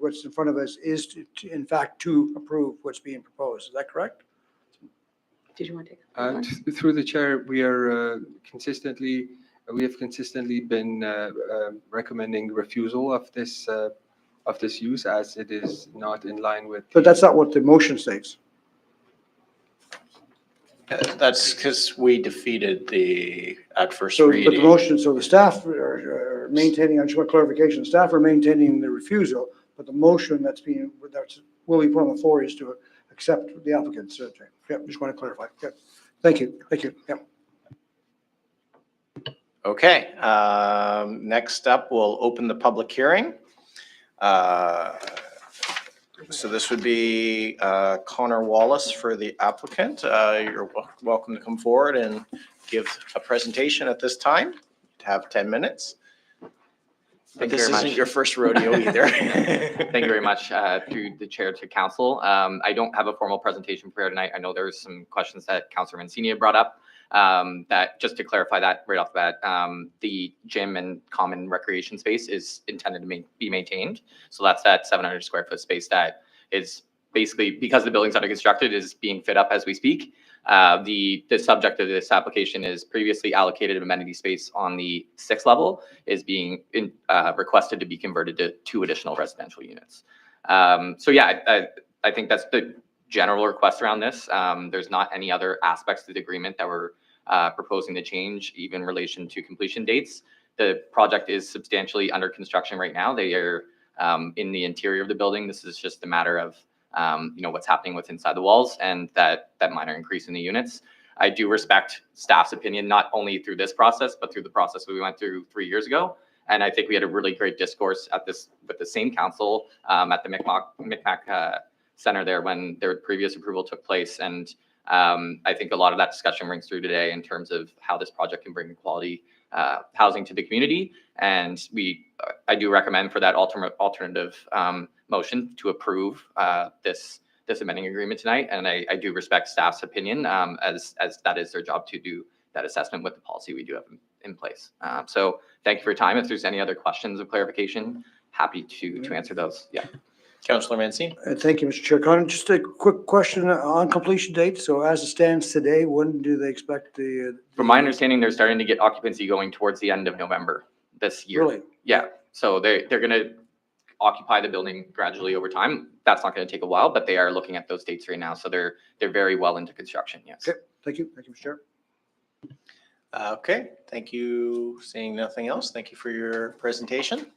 what's in front of us is in fact to approve what's being proposed. Is that correct? Did you want to take that? Through the chair, we have consistently been recommending refusal of this use, as it is not in line with. But that's not what the motion states. That's because we defeated at first So, but the reading. motion, so the staff are maintaining, I just want clarification, the staff are maintaining the refusal, but the motion that will be put on the floor is to accept the applicant's. Yeah, just want to clarify. Yeah. Thank you. Yeah. Okay, next up, we'll open the public hearing. So this would be Connor Wallace for the applicant. You're welcome to come forward and give a presentation at this time. You have 10 minutes. But Thank you this very isn't much. your first rodeo either. Thank you very much, through the chair to council. I don't have a formal presentation for tonight. I know there's some questions that Councillor Mancini brought up. That just to clarify that right off the bat, the gym and common recreation space is intended to be maintained. So that's that 700 square foot space that is basically, because the building's under constructed, is being fit up as we speak. The subject of this application is previously allocated amenity space on the 6th level is being requested to be converted to 2 additional residential units. So yeah, I think that's the general request around this. There's not any other aspects to the agreement that we're proposing to change, even in relation to completion dates. The project is substantially under construction right now. They are in the interior of the building. This is just a matter of what's happening with inside the walls and that minor increase in the units. I do respect staff's opinion, not only through this process, but through the process we went through 3 years ago. And I think we had a really great discourse with the same council at the Micmac Center there when their previous approval took place. And I think a lot of that discussion rings through today in terms of how this project can bring quality housing to the community. And I do recommend for that alternative motion to approve this amending agreement tonight. And I do respect staff's opinion as that is their job to do that assessment with the policy we do have in place. So thank you for your time. If there's any other questions of clarification, happy to answer those. Yeah. Councillor Mancini. Thank you, Mr. Chair. Connor, just a quick question on completion date. So as it stands today, when do they expect the From my understanding, they're starting to get occupancy going towards the end of November this year. Really? Yeah. So they're going to occupy the building gradually over time. That's not going to take a while, but they are looking at those dates right now. So they're very well into construction. Yes. Okay. Thank you, Mr. Chair. Okay, thank you. Seeing nothing else, thank you for your presentation.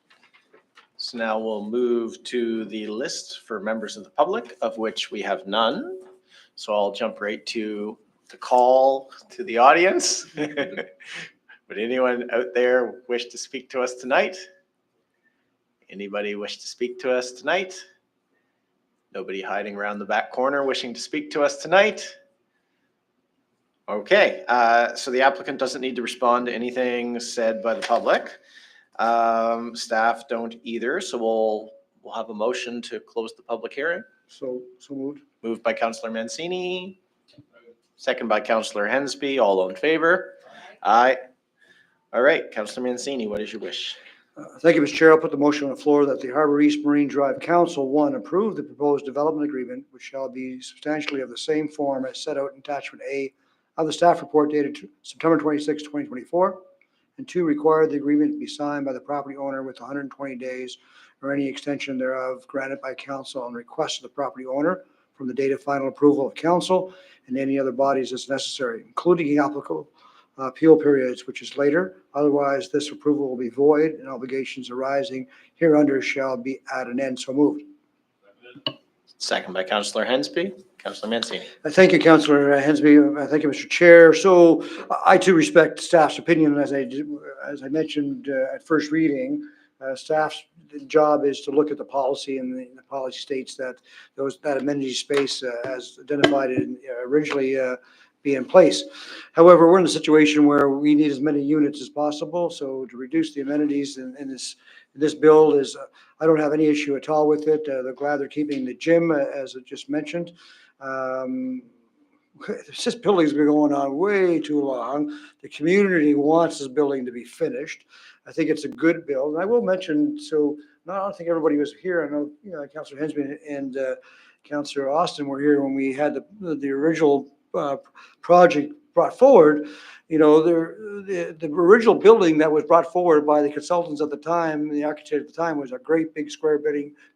So now we'll move to the list for members of the public, of which we have none. So I'll jump right to the call to the audience. Would anyone out there wish to speak to us tonight? Anybody wish to speak to us tonight? Nobody hiding around the back corner wishing to speak to us tonight? Okay, so the applicant doesn't need to respond to anything said by the public. Staff don't either, so we'll have a motion to close the public hearing. So moved. Moved by Councillor Mancini, second by Councillor Hensby. All in favor? Aye. All right, Councillor Mancini, what is your wish? Thank you, Mr. Chair. I'll put the motion on the floor that the Harbour East Marine Drive Council, 1, approve the proposed development agreement, which shall be substantially of the same form as set out in attachment A of the staff report dated September 26, 2024, and 2, require the agreement to be signed by the property owner with 120 days or any extension thereof granted by council on request of the property owner from the date of final approval of council and any other bodies as necessary, including the applicable appeal periods, which is later. Otherwise, this approval will be void and obligations arising hereunder shall be at an end. So moved. Second by Councillor Hensby. Councillor Mancini. Thank you, Councillor Hensby. Thank you, Mr. Chair. So I too respect staff's opinion. As I mentioned at first reading, staff's job is to look at the policy, and the policy states that that amenity space as identified originally be in place. However, we're in a situation where we need as many units as possible. So to reduce the amenities in this build is, I don't have any issue at all with it. They're glad they're keeping the gym, as I just mentioned. This building's been going on way too long. The community wants this building to be finished. I think it's a good build. And I will mention, so I don't think everybody was here. I know, Councillor Hensby and Councillor Austin were here when we had the original project brought forward. The original building that was brought forward by the consultants at the time, the architect at the time, was a great big square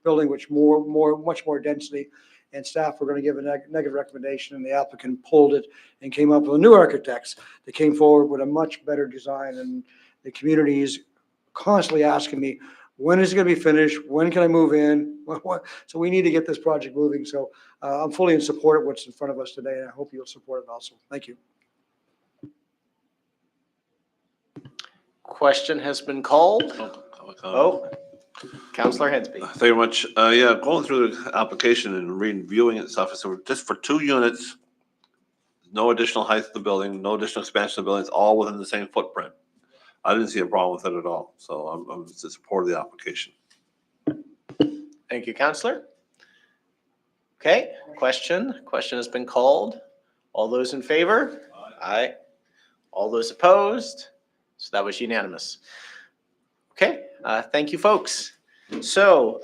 building, which much more density. And staff were going to give a negative recommendation, and the applicant pulled it and came up with new architects that came forward with a much better design. And the community is constantly asking me, when is it going to be finished? When can I move in? So we need to get this project moving. So I'm fully in support of what's in front of us today, and I hope you'll support it also. Thank you. Question has been called. Councillor Hensby. Thank you very much. Yeah, going through the application and reviewing it and stuff, so just for 2 units, no additional height of the building, no additional expansion of the building, it's all within the same footprint. I didn't see a problem with it at all, so I'm in support of the application. Thank you, Councillor. Okay, question has been called. All those in favor? Aye. All those opposed? So that was unanimous. Okay, thank you, folks. So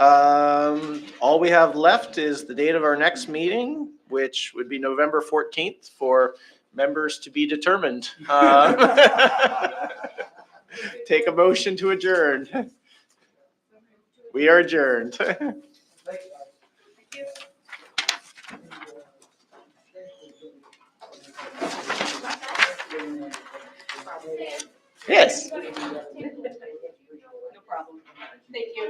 all we have left is the date of our next meeting, which would be November 14th for members to be determined. Take a motion to adjourn. We are adjourned. Yes.